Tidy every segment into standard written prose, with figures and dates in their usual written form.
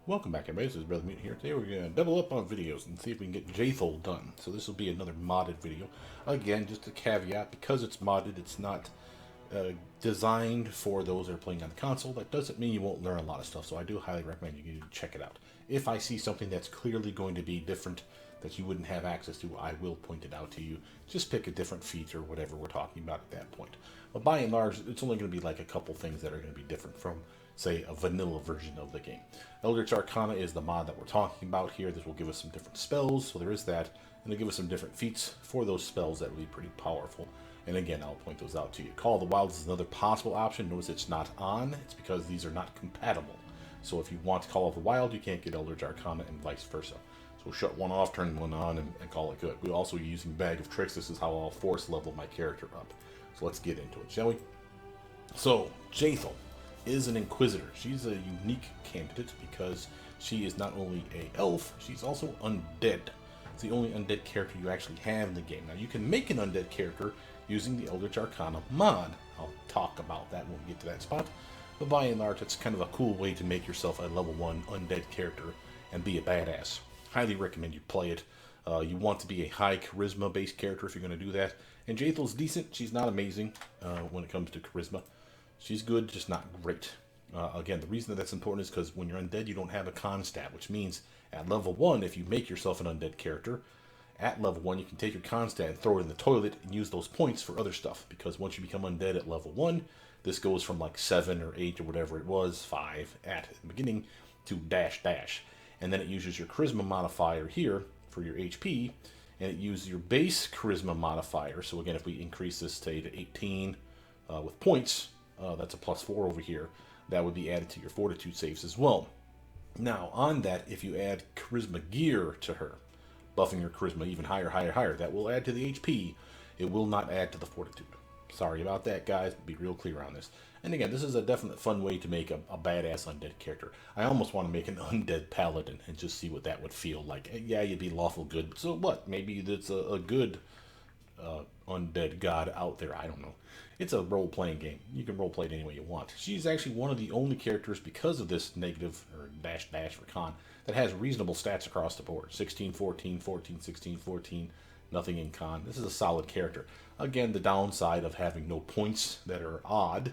Welcome back, everybody. This is Brother Mute here. Today we're going to double up on videos and see if we can get Jaethal done. So this will be another modded video. Again, just a caveat, because it's modded, it's not designed for those that are playing on the console. That doesn't mean you won't learn a lot of stuff, so I do highly recommend you check it out. If I see something that's clearly going to be different that you wouldn't have access to, I will point it out to you. Just pick a different feat or whatever we're talking about at that point. But by and large, it's only going to be like a couple things that are going to be different from, say, a vanilla version of the game. Eldritch Arcana is the mod that we're talking about here. This will give us some different spells, so there is that, and it'll give us some different feats for those spells that will be pretty powerful. And again, I'll point those out to you. Call of the Wilds is another possible option. Notice it's not on. It's because these are not compatible. So if you want Call of the Wild, you can't get Eldritch Arcana and vice versa. So shut one off, turn one on, and call it good. We're also using Bag of Tricks. This is how I'll force level my character up. So let's get into it, shall we? So, Jaethal is an Inquisitor. She's a unique candidate because she is not only an elf, she's also undead. It's the only undead character you actually have in the game. Now, you can make an undead character using the Eldritch Arcana mod. I'll talk about that when we get to that spot. But by and large, it's kind of a cool way to make yourself a level 1 undead character and be a badass. Highly recommend you play it. You want to be a high charisma based character if you're going to do that. And Jaethal's decent. She's not amazing when it comes to charisma. She's good, just not great. Again, the reason that's important is because when you're undead, you don't have a con stat, which means at level 1, if you make yourself an undead character, at level 1, you can take your con stat and throw it in the toilet and use those points for other stuff. Because once you become undead at level 1, this goes from like 7 or 8 or whatever it was, 5 at the beginning, to dash dash. And then it uses your charisma modifier here for your HP, and it uses your base charisma modifier. So again, if we increase this to 18 with points, that's a +4 over here. That would be added to your fortitude saves as well. Now, on that, if you add charisma gear to her, buffing your charisma even higher, that will add to the HP. It will not add to the fortitude. Sorry about that, guys. Be real clear on this. And again, this is a definite fun way to make a badass undead character. I almost want to make an undead paladin and just see what that would feel like. Yeah, you'd be lawful good, but so what? Maybe it's a good undead god out there. I don't know. It's a role-playing game. You can role-play it any way you want. She's actually one of the only characters, because of this negative, or dash dash for con, that has reasonable stats across the board. 16, 14, 14, 16, 14, nothing in con. This is a solid character. Again, the downside of having no points that are odd,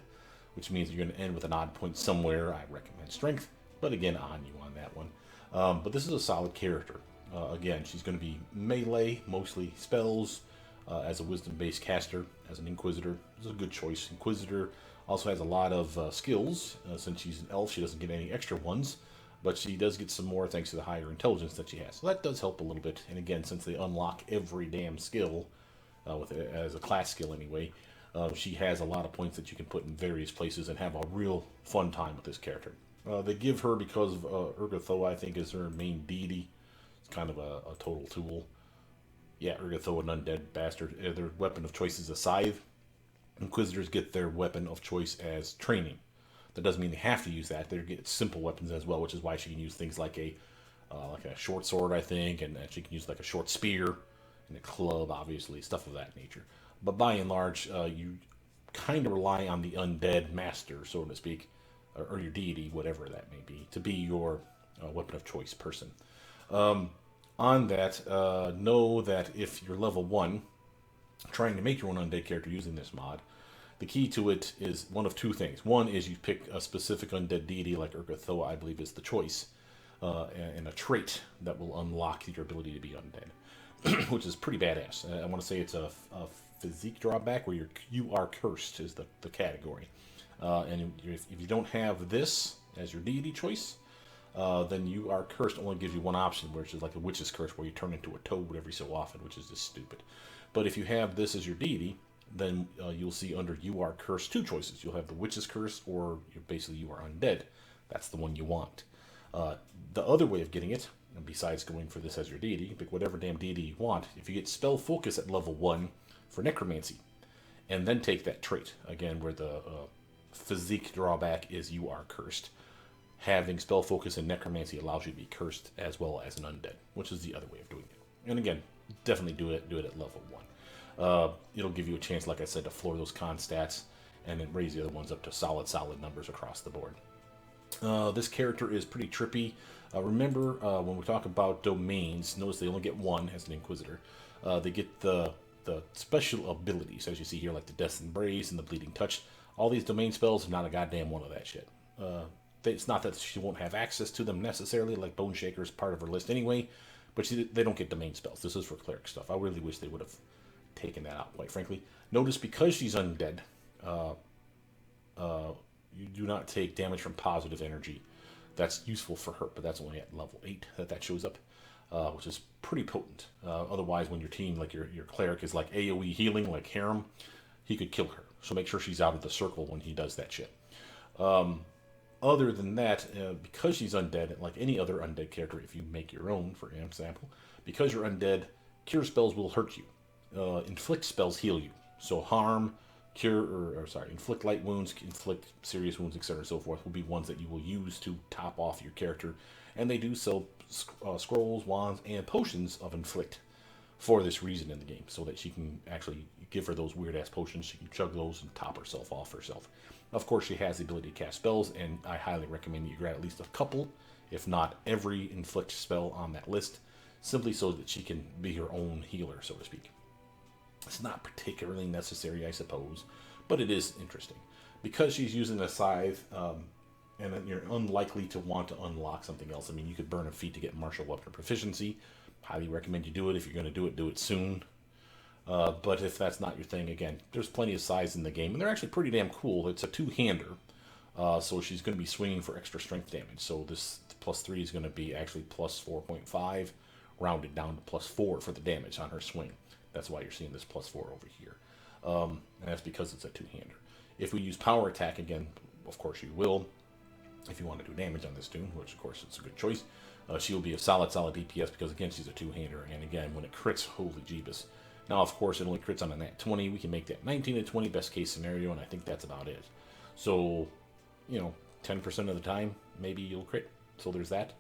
which means you're going to end with an odd point somewhere. I recommend strength, but again, on you on that one. But this is a solid character. Again, she's going to be melee, mostly spells, as a wisdom-based caster, as an Inquisitor. This is a good choice. Inquisitor also has a lot of skills. Since she's an elf, she doesn't get any extra ones, but she does get some more thanks to the higher intelligence that she has. So that does help a little bit. And again, since they unlock every damn skill, as a class skill anyway, she has a lot of points that you can put in various places and have a real fun time with this character. They give her, because of Urgatho, I think, is her main deity. It's kind of a total tool. Yeah, Urgatho, an undead bastard. Their weapon of choice is a scythe. Inquisitors get their weapon of choice as training. That doesn't mean they have to use that. They get simple weapons as well, which is why she can use things like a short sword, I think, and she can use like a short spear and a club, obviously, stuff of that nature. But by and large, you kind of rely on the undead master, so to speak, or your deity, whatever that may be, to be your weapon of choice person. On that, know that if you're level 1, trying to make your own undead character using this mod, the key to it is one of two things. One is you pick a specific undead deity, like Urgatho, I believe is the choice, and a trait that will unlock your ability to be undead, which is pretty badass. I want to say it's a physique drawback, where you are cursed is the category. And if you don't have this as your deity choice, then you are cursed only gives you one option, which is like a witch's curse, where you turn into a toad every so often, which is just stupid. But if you have this as your deity, then you'll see under you are cursed 2 choices. You'll have the witch's curse, or basically you are undead. That's the one you want. The other way of getting it, and besides going for this as your deity, pick whatever damn deity you want. If you get spell focus at level 1 for necromancy, and then take that trait, again, where the physique drawback is you are cursed, having spell focus and necromancy allows you to be cursed as well as an undead, which is the other way of doing it. And again, definitely do it at level 1. It'll give you a chance, like I said, to floor those con stats and then raise the other ones up to solid numbers across the board. This character is pretty trippy. Remember, when we talk about domains, notice they only get one as an Inquisitor. They get the special abilities, as you see here, like the Death's Embrace and the Bleeding Touch. All these domain spells are not a goddamn one of that shit. It's not that she won't have access to them necessarily, like Bone Shaker is part of her list anyway, but they don't get domain spells. This is for cleric stuff. I really wish they would have taken that out, quite frankly. Notice because she's undead, you do not take damage from positive energy. That's useful for her, but that's only at level 8 that shows up, which is pretty potent. Otherwise, when your team, like your cleric, is like AoE healing, like Harem, he could kill her. So make sure she's out of the circle when he does that shit. Other than that, because she's undead, like any other undead character, if you make your own, for example, because you're undead, cure spells will hurt you. Inflict spells heal you. So harm, inflict light wounds, inflict serious wounds, etc. and so forth will be ones that you will use to top off your character. And they do sell scrolls, wands, and potions of inflict for this reason in the game, so that she can actually give her those weird ass potions. She can chug those and top herself off herself. Of course, she has the ability to cast spells, and I highly recommend you grab at least a couple, if not every inflict spell on that list, simply so that she can be her own healer, so to speak. It's not particularly necessary, I suppose, but it is interesting. Because she's using a scythe, and you're unlikely to want to unlock something else. I mean, you could burn a feat to get martial weapon proficiency. Highly recommend you do it. If you're going to do it soon. But if that's not your thing, again, there's plenty of scythes in the game, and they're actually pretty damn cool. It's a two-hander, so she's going to be swinging for extra strength damage. So this +3 is going to be actually +4.5, rounded down to +4 for the damage on her swing. That's why you're seeing this +4 over here. And that's because it's a two-hander. If we use power attack again, of course you will, if you want to do damage on this tune, which of course it's a good choice. She'll be a solid DPS because again she's a two-hander, and again when it crits, holy jeebus. Now of course it only crits on a nat 20. We can make that 19 to 20 best case scenario, and I think that's about it. So, 10% of the time maybe you'll crit. So there's that.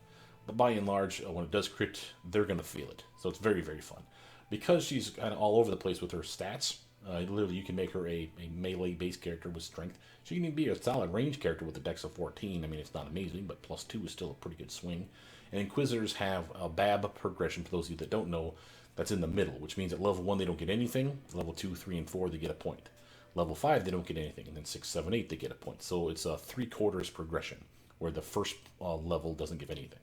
But by and large, when it does crit, they're gonna feel it. So it's very, very fun. Because she's kind of all over the place with her stats, literally you can make her a melee-based character with strength. She can even be a solid range character with a dex of 14. I mean, it's not amazing, but +2 is still a pretty good swing. And Inquisitors have a BAB progression, for those of you that don't know, that's in the middle, which means at level 1 they don't get anything, level 2, 3, and 4 they get a point. Level 5 they don't get anything, and then 6, 7, 8 they get a point. So it's a 3/4 progression, where the first level doesn't give anything.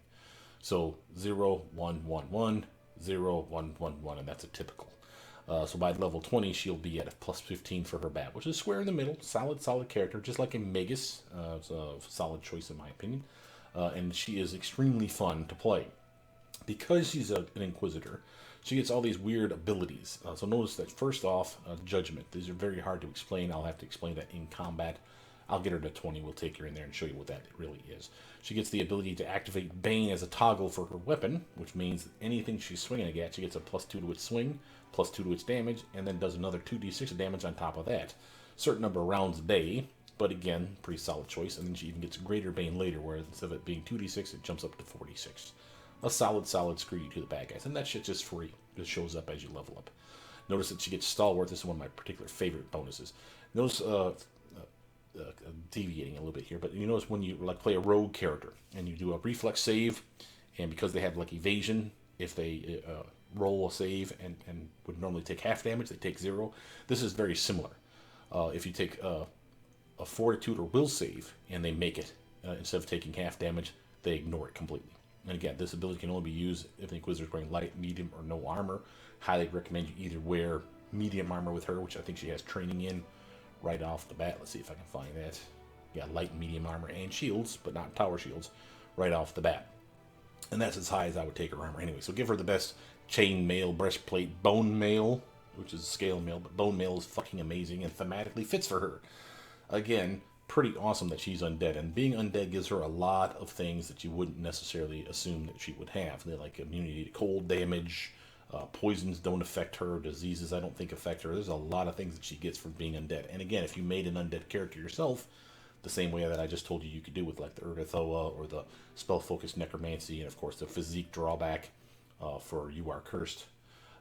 So 0, 1, 1, 1, 0, 1, 1, 1, and that's a typical. So by level 20, she'll be at a +15 for her BAB, which is square in the middle. Solid character, just like a Magus. It's a solid choice in my opinion. And she is extremely fun to play. Because she's an Inquisitor, she gets all these weird abilities. So notice that first off, Judgment. These are very hard to explain. I'll have to explain that in combat. I'll get her to 20. We'll take her in there and show you what that really is. She gets the ability to activate Bane as a toggle for her weapon, which means anything she's swinging at, she gets a +2 to its swing, +2 to its damage, and then does another 2d6 of damage on top of that. Certain number of rounds a day, but again, pretty solid choice. And then she even gets greater Bane later, where instead of it being 2d6, it jumps up to 46. A solid screw you to the bad guys. And that shit's just free. It shows up as you level up. Notice that she gets Stalwart. This is one of my particular favorite bonuses. Notice, deviating a little bit here, but you notice when you play a rogue character and you do a reflex save, and because they have evasion, if they roll a save and would normally take half damage, they take 0. This is very similar. If you take a fortitude or will save and they make it, instead of taking half damage, they ignore it completely. And again, this ability can only be used if the Inquisitor is wearing light, medium, or no armor. Highly recommend you either wear medium armor with her, which I think she has training in right off the bat. Let's see if I can find that. Yeah, light and medium armor and shields, but not tower shields, right off the bat. And that's as high as I would take her armor anyway. So give her the best chain mail, breastplate, bone mail, which is scale mail, but bone mail is fucking amazing and thematically fits for her. Again, pretty awesome that she's undead, and being undead gives her a lot of things that you wouldn't necessarily assume that she would have. They're like immunity to cold damage, poisons don't affect her, diseases I don't think affect her. There's a lot of things that she gets from being undead. And again, if you made an undead character yourself, the same way that I just told you could do with like the Urgathoa or the spell-focused necromancy, and of course the physique drawback for You Are Cursed,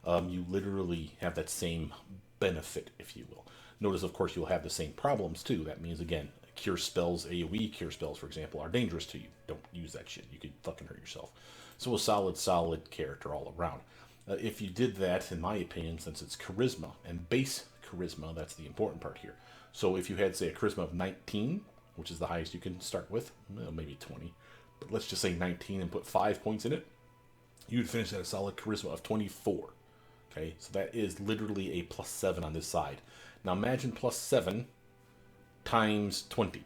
you literally have that same benefit, if you will. Notice, of course, you'll have the same problems too. That means, again, cure spells, AoE cure spells, for example, are dangerous to you. Don't use that shit. You could fucking hurt yourself. So a solid character all around. If you did that, in my opinion, since it's charisma and base charisma, that's the important part here. So if you had, say, a charisma of 19, which is the highest you can start with, well, maybe 20, but let's just say 19 and put 5 points in it, you'd finish at a solid charisma of 24. Okay, so that is literally a +7 on this side. Now imagine +7 times 20.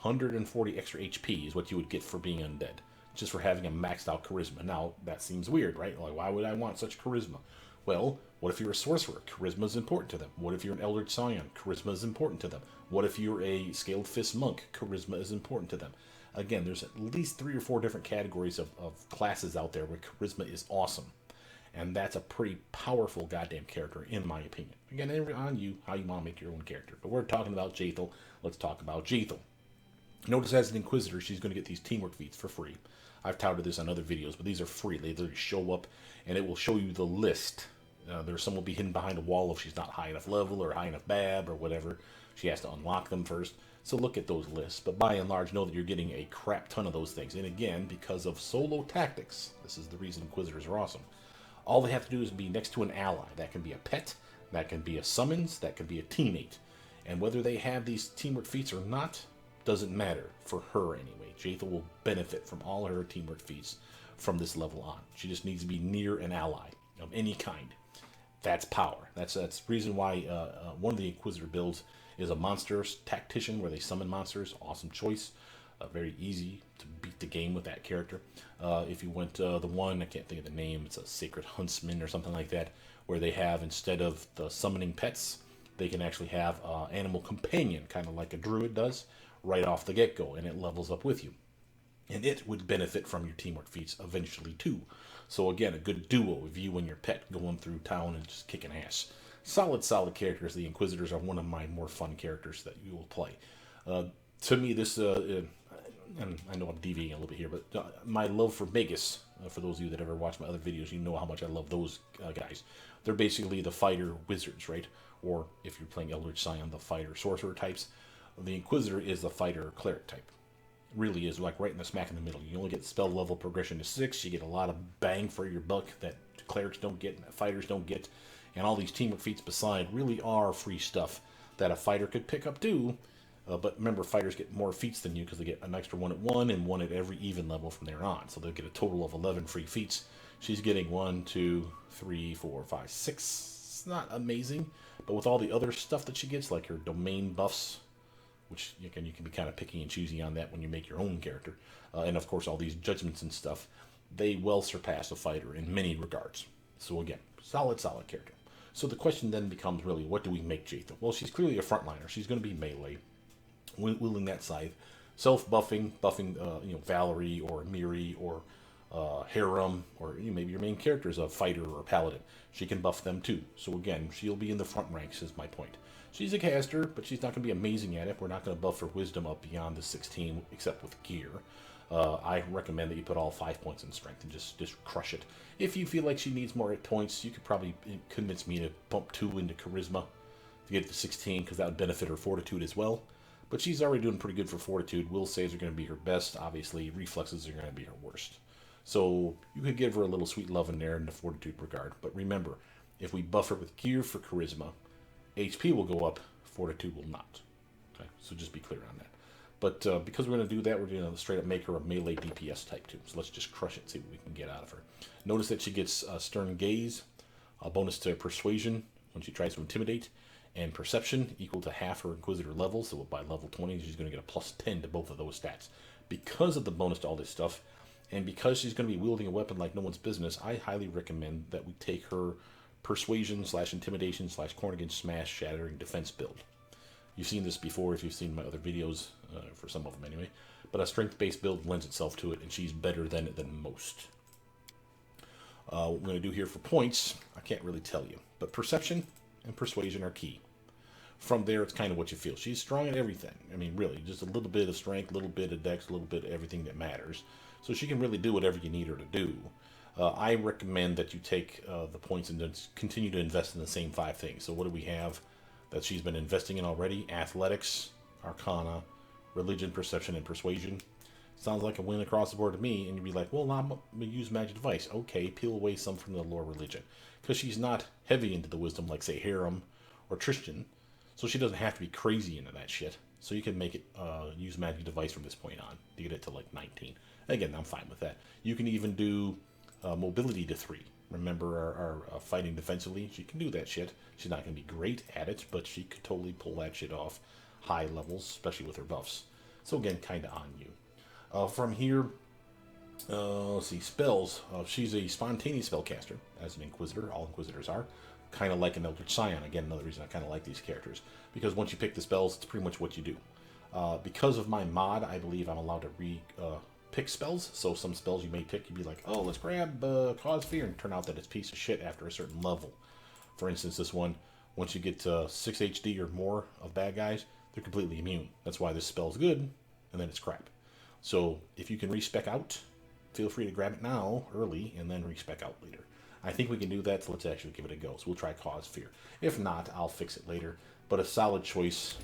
140 extra HP is what you would get for being undead, just for having a maxed out charisma. Now, that seems weird, right? Like, why would I want such charisma? Well, what if you're a sorcerer? Charisma is important to them. What if you're an Eldritch Scion? Charisma is important to them. What if you're a Scaled Fist Monk? Charisma is important to them. Again, there's at least 3 or 4 different categories of classes out there where charisma is awesome. And that's a pretty powerful goddamn character, in my opinion. Again, on you, how you want to make your own character. But we're talking about Jaethal. Let's talk about Jaethal. Notice as an Inquisitor, she's going to get these teamwork feats for free. I've touted this on other videos, but these are free. They literally show up, and it will show you the list. Some will be hidden behind a wall if she's not high enough level or high enough BAB or whatever. She has to unlock them first. So look at those lists. But by and large, know that you're getting a crap ton of those things. And again, because of solo tactics, this is the reason Inquisitors are awesome. All they have to do is be next to an ally. That can be a pet, that can be a summons, that can be a teammate. And whether they have these teamwork feats or not, doesn't matter for her anyway. Jaethal will benefit from all her teamwork feats from this level on. She just needs to be near an ally of any kind. That's power. That's the reason why one of the Inquisitor builds is a monsters tactician where they summon monsters. Awesome choice. Very easy to beat the game with that character. If you went the one, I can't think of the name, it's a Sacred Huntsman or something like that, where they have, instead of the summoning pets, they can actually have animal companion, kind of like a druid does, right off the get-go, and it levels up with you. And it would benefit from your teamwork feats eventually too. So again, a good duo of you and your pet going through town and just kicking ass. Solid characters. The Inquisitors are one of my more fun characters that you will play. To me, this, and I know I'm deviating a little bit here, but my love for Magus, for those of you that ever watch my other videos, you know how much I love those guys. They're basically the fighter wizards, right? Or if you're playing Eldritch Scion, the fighter sorcerer types. The Inquisitor is the fighter cleric type. Really is like right in the smack in the middle. You only get spell level progression to 6. You get a lot of bang for your buck that clerics don't get, and fighters don't get. And all these teamwork feats beside really are free stuff that a fighter could pick up too. But remember, fighters get more feats than you because they get an extra 1 at 1 and 1 at every even level from there on. So they'll get a total of 11 free feats. She's getting 1, 2, 3, 4, 5, 6. It's not amazing, but with all the other stuff that she gets, like her domain buffs, which you can be kind of picky and choosy on that when you make your own character, and of course all these judgments and stuff, they well surpass a fighter in many regards. So again, solid character. So the question then becomes really, what do we make Jaethal? Well, she's clearly a frontliner. She's going to be melee, wielding that scythe, self-buffing, Valerie or Miri or Harem, or maybe your main character is a fighter or a paladin. She can buff them too. So again, she'll be in the front ranks is my point. She's a caster, but she's not going to be amazing at it. We're not going to buff her wisdom up beyond the 16, except with gear. I recommend that you put all 5 points in strength and just crush it. If you feel like she needs more points, you could probably convince me to bump 2 into charisma to get to 16, because that would benefit her fortitude as well. But she's already doing pretty good for fortitude. Will saves are going to be her best. Obviously, reflexes are going to be her worst. So you could give her a little sweet love in there in the fortitude regard. But remember, if we buff her with gear for charisma, HP will go up, fortitude will not. Okay, so just be clear on that. But because we're going to do that, we're going to straight up make her a melee DPS type too. So let's just crush it, see what we can get out of her. Notice that she gets Stern Gaze, a bonus to Persuasion when she tries to intimidate, and Perception equal to half her Inquisitor level. So by level 20, she's going to get a +10 to both of those stats. Because of the bonus to all this stuff, and because she's going to be wielding a weapon like no one's business, I highly recommend that we take her Persuasion / Intimidation / Carnage Smash Shattering Defense build. You've seen this before if you've seen my other videos, for some of them anyway. But a strength-based build lends itself to it, and she's better than most. What we're going to do here for points, I can't really tell you. But Perception and Persuasion are key. From there, it's kind of what you feel. She's strong at everything. I mean, really, just a little bit of strength, a little bit of dex, a little bit of everything that matters. So she can really do whatever you need her to do. I recommend that you take the points and continue to invest in the same 5 things. So what do we have that she's been investing in already? Athletics, Arcana, religion, perception, and persuasion. Sounds like a win across the board to me, and you'd be like, well, I'm going to use magic device. Okay, peel away some from the lore religion. Because she's not heavy into the wisdom like, say, Harem or Tristan, so she doesn't have to be crazy into that shit. So you can make it use magic device from this point on to get it to like 19. Again, I'm fine with that. You can even do mobility to 3. Remember our fighting defensively? She can do that shit. She's not going to be great at it, but she could totally pull that shit off high levels, especially with her buffs. So again, kind of on you. From here, let's see, spells. She's a spontaneous spellcaster, as an Inquisitor. All Inquisitors are. Kind of like an Eldritch Scion. Again, another reason I kind of like these characters. Because once you pick the spells, it's pretty much what you do. Because of my mod, I believe I'm allowed to pick spells. So some spells you may pick, you'd be like, oh, let's grab Cause Fear, and turn out that it's a piece of shit after a certain level. For instance, this one, once you get to 6 HD or more of bad guys, they're completely immune. That's why this spell's good, and then it's crap. So if you can respec out, feel free to grab it now, early, and then respec out later. I think we can do that, so let's actually give it a go. So we'll try Cause Fear. If not, I'll fix it later. But a solid choice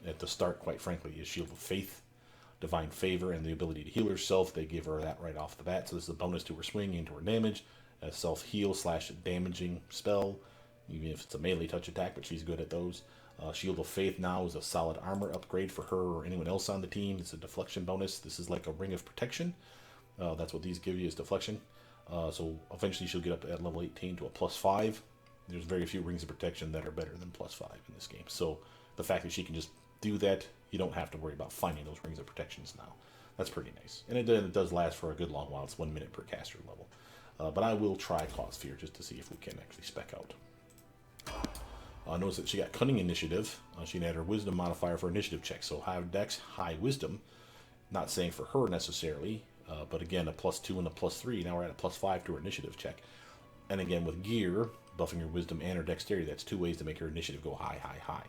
at the start, quite frankly, is Shield of Faith, Divine Favor, and the ability to heal herself. They give her that right off the bat. So this is a bonus to her swing and to her damage. A self-heal / damaging spell, even if it's a melee touch attack, but she's good at those. Shield of Faith now is a solid armor upgrade for her or anyone else on the team. It's a deflection bonus. This is like a Ring of Protection. That's what these give you, is deflection. So eventually she'll get up at level 18 to a +5. There's very few Rings of Protection that are better than +5 in this game. So the fact that she can just do that, you don't have to worry about finding those Rings of Protections now. That's pretty nice. And it does last for a good long while. It's 1 minute per caster level. But I will try Cause Fear just to see if we can actually spec out. Notice that she got Cunning Initiative. She can add her Wisdom modifier for initiative checks. So high Dex, high Wisdom. Not saying for her necessarily, but again, a +2 and a +3. Now we're at a +5 to her initiative check. And again, with gear, buffing her Wisdom and her Dexterity, that's 2 ways to make her initiative go high, high, high.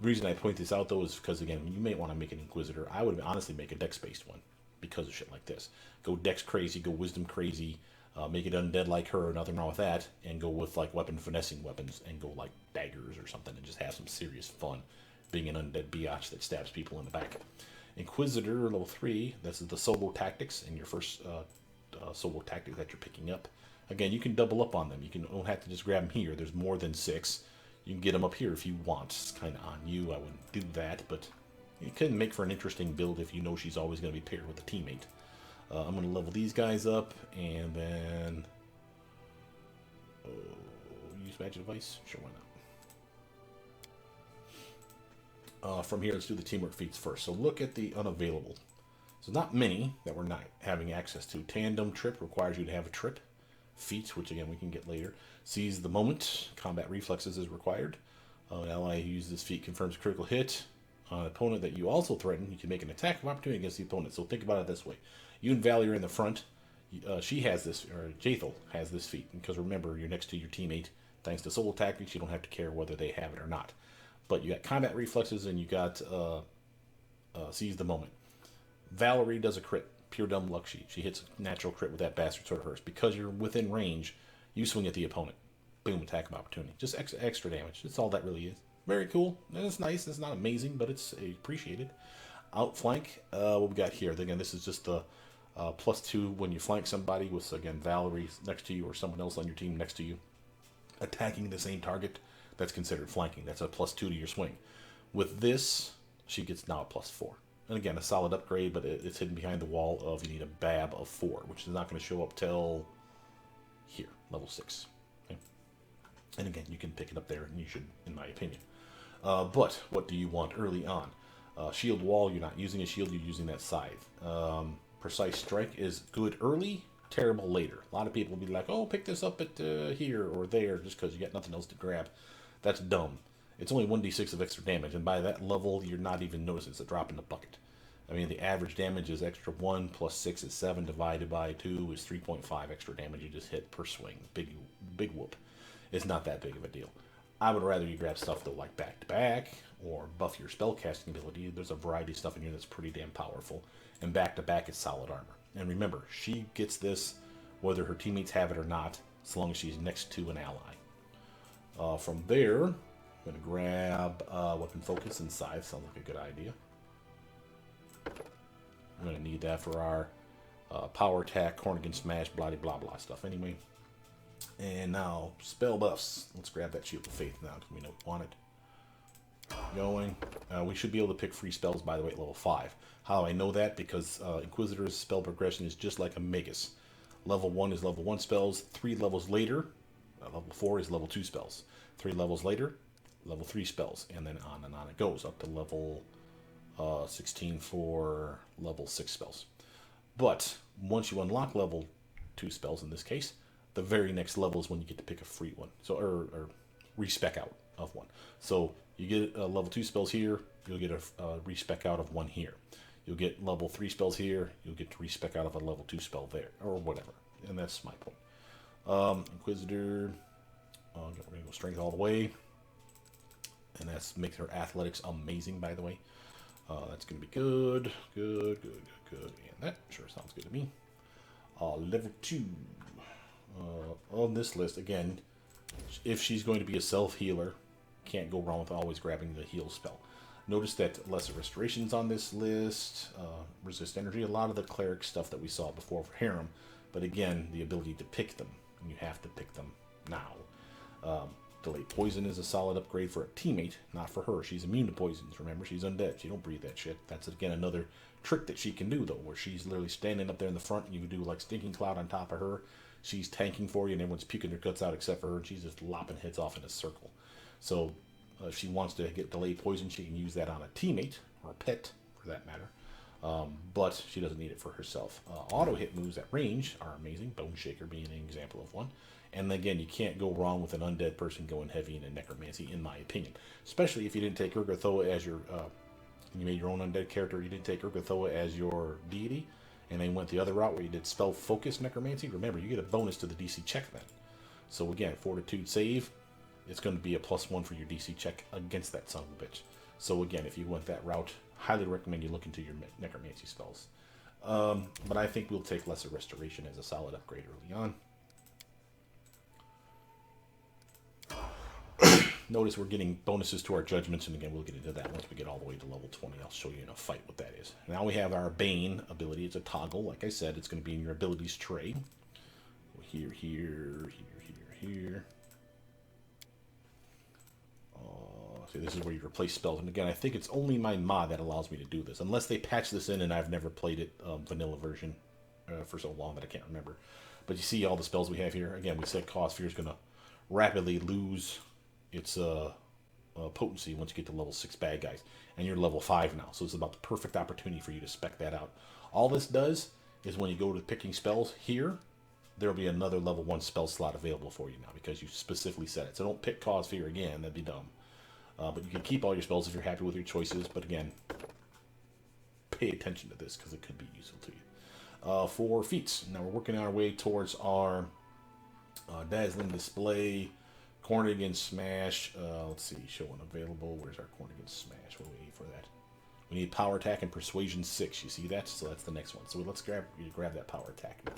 The reason I point this out, though, is because, again, you may want to make an Inquisitor. I would honestly make a Dex-based one because of shit like this. Go Dex crazy, go Wisdom crazy, make it undead like her, nothing wrong with that, and go with like weapon finessing weapons and go like daggers or something and just have some serious fun being an undead biatch that stabs people in the back. Inquisitor level 3, this is the solo tactics, and your first solo tactic that you're picking up. Again, you can double up on them. You don't have to just grab them here. There's more than 6. You can get them up here if you want. It's kind of on you. I wouldn't do that, but it can make for an interesting build if you know she's always going to be paired with a teammate. I'm going to level these guys up, and then use magic device. Sure, why not? From here, let's do the teamwork feats first. So look at the unavailable. So not many that we're not having access to. Tandem Trip requires you to have a trip. Feats, which again we can get later. Seize the Moment. Combat Reflexes is required. An ally who uses this feat confirms a critical hit on an opponent that you also threaten. You can make an attack of opportunity against the opponent. So think about it this way. You and Valor are in the front. She has this, or Jaethal has this feat. Because remember, you're next to your teammate. Thanks to solo tactics, you don't have to care whether they have it or not. But you got combat reflexes and you got seize the moment. Valerie does a crit. Pure dumb luck sheet. She hits a natural crit with that bastard sword of hers. Because you're within range, you swing at the opponent. Boom, attack of opportunity. Just extra damage. That's all that really is. Very cool. And it's nice. It's not amazing, but it's appreciated. Outflank. What we got here? Again, this is just the +2 when you flank somebody with, again, Valerie next to you or someone else on your team next to you. Attacking the same target. That's considered flanking. That's a +2 to your swing. With this, she gets now a +4. And again, a solid upgrade, but it's hidden behind the wall of you need a BAB of 4, which is not going to show up till here, level 6. Okay? And again, you can pick it up there, and you should, in my opinion. But what do you want early on? Shield wall, you're not using a shield, you're using that scythe. Precise strike is good early, terrible later. A lot of people will be like, oh, pick this up at here or there just because you got nothing else to grab. That's dumb. It's only 1d6 of extra damage, and by that level, you're not even noticing it's a drop in the bucket. I mean, the average damage is extra 1 plus 6 is 7 divided by 2 is 3.5 extra damage you just hit per swing. Big whoop. It's not that big of a deal. I would rather you grab stuff though like back to back or buff your spellcasting ability. There's a variety of stuff in here that's pretty damn powerful. And back to back is solid armor. And remember, she gets this whether her teammates have it or not, as long as she's next to an ally. From there, I'm going to grab Weapon Focus and Scythe. Sounds like a good idea. We're going to need that for our power attack, Cornigan smash, blah blah blah stuff anyway. And now spell buffs. Let's grab that Shield of Faith now because we know we want it. Going. We should be able to pick free spells, by the way, at level 5. How do I know that? Because Inquisitor's spell progression is just like a Magus. Level 1 is level 1 spells. 3 levels later, level 4 is level 2 spells. 3 levels later, level 3 spells. And then on and on it goes up to level 16 for level 6 spells. But once you unlock level 2 spells in this case, the very next level is when you get to pick a free one. So, or respec out of one. So you get level 2 spells here, you'll get a respec out of one here. You'll get level 3 spells here, you'll get to respec out of a level 2 spell there, or whatever. And that's my point. Inquisitor, we're going to go strength all the way. And that makes her athletics amazing, by the way. That's going to be good. And that sure sounds good to me. Level 2. On this list, again, if she's going to be a self-healer, can't go wrong with always grabbing the heal spell. Notice that lesser restorations on this list, resist energy, a lot of the cleric stuff that we saw before for Harem, but again, the ability to pick them, and you have to pick them now. Delayed poison is a solid upgrade for a teammate, not for her. She's immune to poisons. Remember, she's undead. She don't breathe that shit. That's, again, another trick that she can do, though, where she's literally standing up there in the front, and you do, like, Stinking Cloud on top of her. She's tanking for you, and everyone's puking their guts out except for her, and she's just lopping heads off in a circle. So, if she wants to get delayed poison, she can use that on a teammate, or a pet, for that matter. But she doesn't need it for herself. Auto-hit moves at range are amazing, Bone Shaker being an example of one. And again, you can't go wrong with an undead person going heavy into necromancy, in my opinion. Especially if you didn't take Urgathoa as your, you made your own undead character, you didn't take Urgathoa as your deity, and then went the other route where you did spell focus necromancy. Remember, you get a bonus to the DC check then. So again, fortitude save, it's going to be a +1 for your DC check against that son of a bitch. So again, if you went that route, highly recommend you look into your necromancy spells. But I think we'll take lesser restoration as a solid upgrade early on. Notice we're getting bonuses to our judgments, and again, we'll get into that once we get all the way to level 20. I'll show you in a fight what that is. Now we have our Bane ability. It's a toggle. Like I said, it's going to be in your abilities tray. Here. See, this is where you replace spells. And again, I think it's only my mod that allows me to do this. Unless they patch this in, and I've never played it vanilla version for so long that I can't remember. But you see all the spells we have here. Again, we said Cause Fear is going to rapidly lose its potency once you get to level 6 bad guys, and you're level 5 now, so it's about the perfect opportunity for you to spec that out. All this does is when you go to picking spells here, there'll be another level 1 spell slot available for you now because you specifically said it. So don't pick Cause Fear again, that'd be dumb. But you can keep all your spells if you're happy with your choices, but again, pay attention to this because it could be useful to you. For Feats, now we're working our way towards our Dazzling Display, Cornigan Smash. Let's see, show unavailable. Where's our Cornigan Smash? What do we need for that? We need Power Attack and Persuasion 6. You see that? So that's the next one. So let's grab that Power Attack now.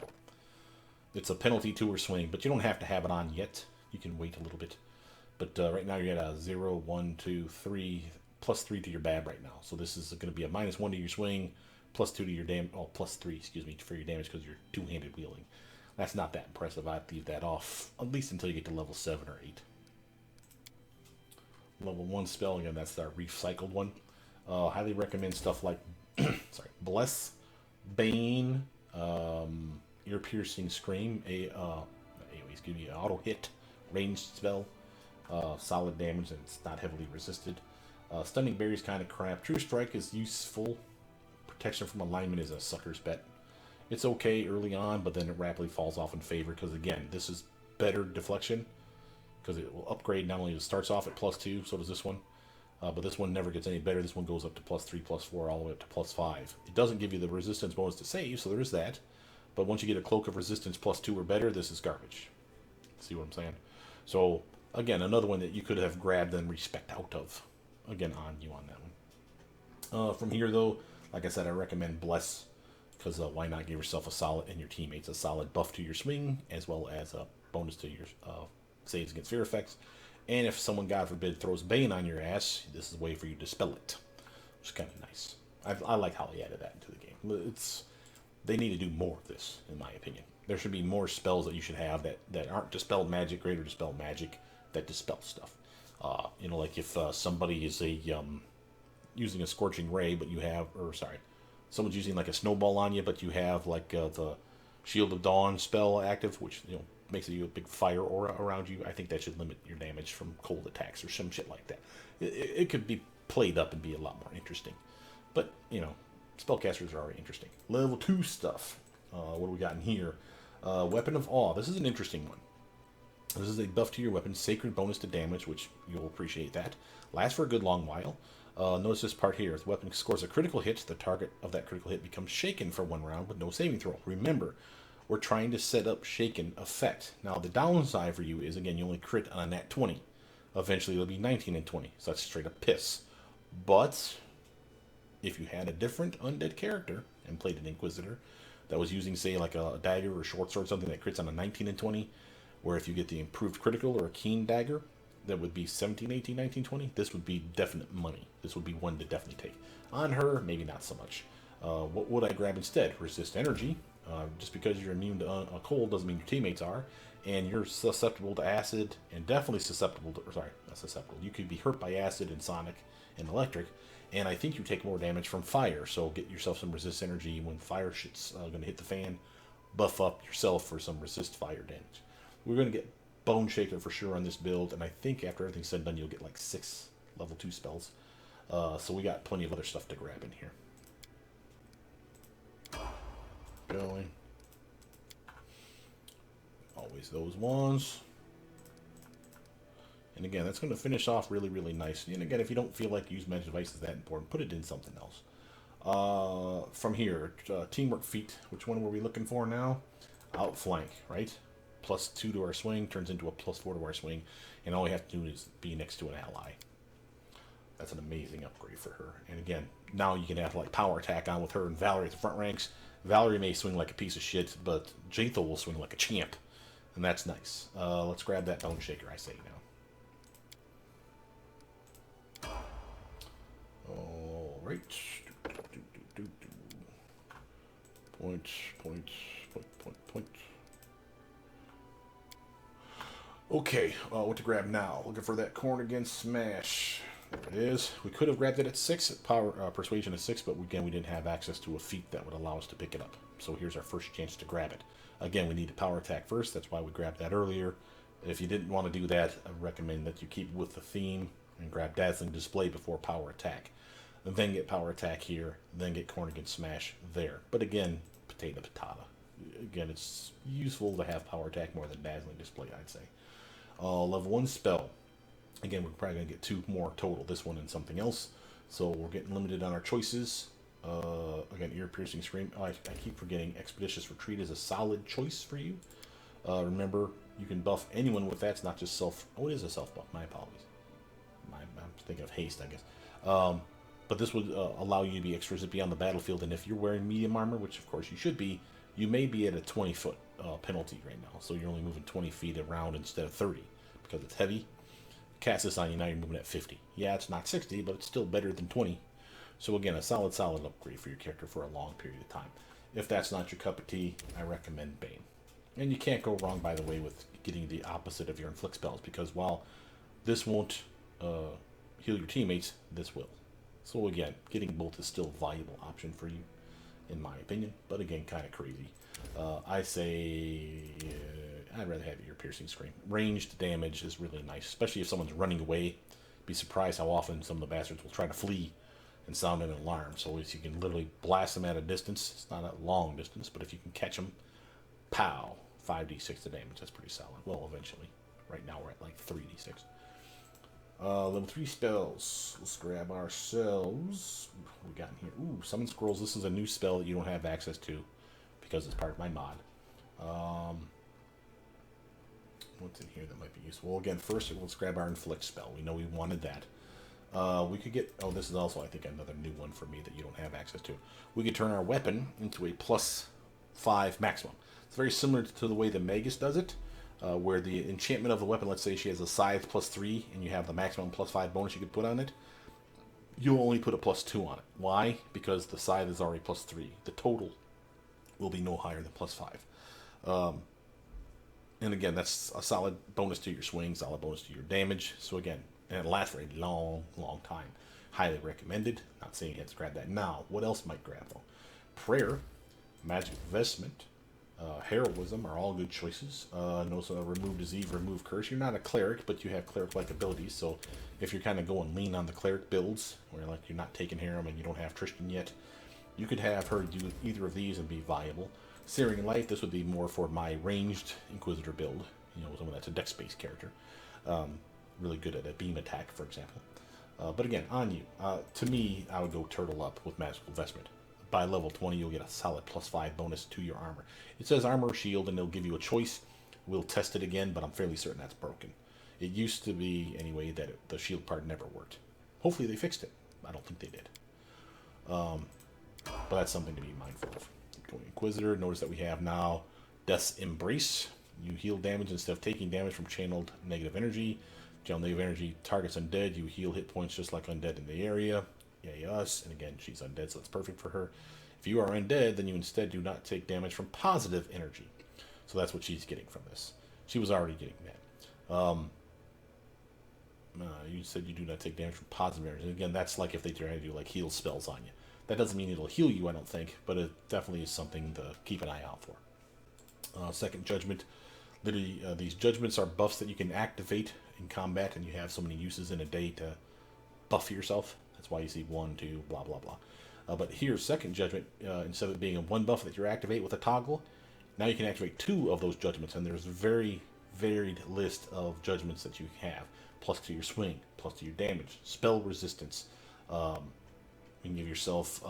It's a penalty to her swing, but you don't have to have it on yet. You can wait a little bit. But right now you're at a 0, 1, 2, 3, +3 to your BAB right now. So this is going to be a -1 to your swing, +2 to your damage. Oh, +3, excuse me, for your damage because you're two-handed wielding. That's not that impressive. I'd leave that off, at least until you get to level 7 or 8. Level 1 spell, again, that's our recycled one. Highly recommend stuff like, Bless, Bane, Ear-Piercing Scream, anyways, give me an auto-hit, ranged spell, solid damage, and it's not heavily resisted. Stunning Berry is kind of crap. True Strike is useful. Protection from Alignment is a sucker's bet. It's okay early on, but then it rapidly falls off in favor because, again, this is better deflection because it will upgrade. Not only it starts off at +2, so does this one, but this one never gets any better. This one goes up to +3, +4, all the way up to +5. It doesn't give you the resistance bonus to save, so there is that. But once you get a Cloak of Resistance +2 or better, this is garbage. See what I'm saying? So, again, another one that you could have grabbed and respect out of. Again, on you on that one. From here, though, like I said, I recommend Bless. Because why not give yourself a solid, and your teammates a solid buff to your swing, as well as a bonus to your saves against fear effects. And if someone, God forbid, throws Bane on your ass, this is a way for you to spell it, which is kind of nice. I like how they added that into the game. They need to do more of this, in my opinion. There should be more spells that you should have that aren't dispel magic, greater dispel magic, that dispel stuff. Like if somebody is using a scorching ray, but you have, or sorry, someone's using like a snowball on you, but you have like the Shield of Dawn spell active, which makes you a big fire aura around you. I think that should limit your damage from cold attacks or some shit like that. It could be played up and be a lot more interesting. But spellcasters are already interesting. Level 2 stuff. What do we got in here? Weapon of Awe. This is an interesting one. This is a buff to your weapon, sacred bonus to damage, which you'll appreciate that. Lasts for a good long while. Notice this part here. If the weapon scores a critical hit, the target of that critical hit becomes shaken for 1 round with no saving throw. Remember, we're trying to set up shaken effect. Now, the downside for you is, again, you only crit on a nat 20. Eventually, it'll be 19 and 20. So that's straight up piss. But if you had a different undead character and played an Inquisitor that was using, say, like a dagger or a short sword, something that crits on a 19 and 20, where if you get the improved critical or a keen dagger, that would be 17, 18, 19, 20. This would be definite money. This would be one to definitely take. On her, maybe not so much. What would I grab instead? Resist energy. Just because you're immune to a cold doesn't mean your teammates are. And you're susceptible to acid, and definitely susceptible to, sorry, not susceptible. You could be hurt by acid and sonic and electric. And I think you take more damage from fire. So get yourself some resist energy when fire shit's going to hit the fan. Buff up yourself for some resist fire damage. We're going to get Bone Shaker for sure on this build, and I think after everything's said and done, you'll get like 6 level 2 spells. So we got plenty of other stuff to grab in here. Going. Always those ones. And again, that's going to finish off really, really nice. And again, if you don't feel like use magic device is that important, put it in something else. From here, teamwork feat. Which one were we looking for now? Outflank, right? +2 to our swing turns into a +4 to our swing, and all we have to do is be next to an ally. That's an amazing upgrade for her. And again, now you can have like power attack on with her and Valor at the front ranks. Valor may swing like a piece of shit, but Jaethal will swing like a champ, and that's nice. Let's grab that Bone Shaker, I say now. All right. Point. Okay, what to grab now? Looking for that corn against smash. There it is. We could have grabbed it at 6, power persuasion at 6, but again, we didn't have access to a feat that would allow us to pick it up. So here's our first chance to grab it. Again, we need to power attack first. That's why we grabbed that earlier. If you didn't want to do that, I recommend that you keep with the theme and grab Dazzling Display before power attack. And then get power attack here, then get corn against smash there. But again, potato patata. Again, it's useful to have power attack more than Dazzling Display, I'd say. Level 1 spell. Again, we're probably going to get 2 more total. This one and something else. So we're getting limited on our choices. Again, ear-piercing scream. Oh, I keep forgetting Expeditious Retreat is a solid choice for you. Remember, you can buff anyone with that. It's not just self... Oh, it is a self-buff. My apologies. I'm thinking of haste, I guess. But this would allow you to be extra zippy on the battlefield. And if you're wearing medium armor, which of course you should be, you may be at a 20-foot penalty right now. So you're only moving 20 feet around instead of 30 because it's heavy. Cast this on you, now you're moving at 50. Yeah, it's not 60, but it's still better than 20. So again, a solid upgrade for your character for a long period of time. If that's not your cup of tea, I recommend Bane. And you can't go wrong, by the way, with getting the opposite of your inflict spells, because while this won't heal your teammates, this will. So again, getting both is still a valuable option for you, in my opinion, but again, kind of crazy. I say I'd rather have your piercing scream. Ranged damage is really nice, especially if someone's running away. Be surprised how often some of the bastards will try to flee and sound an alarm. So if you can literally blast them at a distance, it's not a long distance, but if you can catch them, pow, 5d6 to damage. That's pretty solid. Well, eventually. Right now we're at like 3d6. Level 3 spells. Let's grab ourselves. What we got in here? Ooh, Summon Scrolls. This is a new spell that you don't have access to because it's part of my mod. What's in here that might be useful? Well, again, first let's grab our Inflict spell. We know we wanted that. We could get... Oh, this is also, I think, another new one for me that you don't have access to. We could turn our weapon into a +5 maximum. It's very similar to the way the Magus does it, where the enchantment of the weapon, let's say she has a scythe +3, and you have the maximum +5 bonus you could put on it. you'll only put a +2 on it. Why? Because the scythe is already +3. The total will be no higher than +5. And again, that's a solid bonus to your swing, solid bonus to your damage. So again, and it lasts for a long, long time. Highly recommended. Not saying you have to grab that now. What else might grab though? Prayer, Magic Vestment, Heroism are all good choices. Notice Remove Disease, Remove Curse. You're not a cleric, but you have cleric-like abilities. So if you're kind of going lean on the cleric builds, where like you're not taking Harem and you don't have Tristan yet, you could have her do either of these and be viable. Searing Light, this would be more for my ranged Inquisitor build. You know, someone that's a dex-based character. Really good at a beam attack, for example. But again, on you. To me, I would go Turtle up with Magical Vestment. By level 20, you'll get a solid +5 bonus to your armor. It says armor or shield, and they'll give you a choice. We'll test it again, but I'm fairly certain that's broken. It used to be, anyway, that the shield part never worked. Hopefully they fixed it. I don't think they did. But that's something to be mindful of. Going Inquisitor, notice that we have now Death's Embrace. You heal damage instead of taking damage from channeled negative energy. Channel negative energy targets undead. You heal hit points just like undead in the area. Yay us. And again, she's undead, so that's perfect for her. If you are undead, then you instead do not take damage from positive energy. So that's what she's getting from this. She was already getting that. You said you do not take damage from positive energy. And again, that's like if they try to do like heal spells on you. That doesn't mean it'll heal you, I don't think, but it definitely is something to keep an eye out for. Second Judgment. Literally, these judgments are buffs that you can activate in combat, and you have so many uses in a day to buff yourself. That's why you see 1, 2, blah, blah, blah. But here, Second Judgment, instead of being a one buff that you activate with a toggle, now you can activate 2 of those judgments, and there's a very varied list of judgments that you have. Plus to your swing, plus to your damage, spell resistance. You can give yourself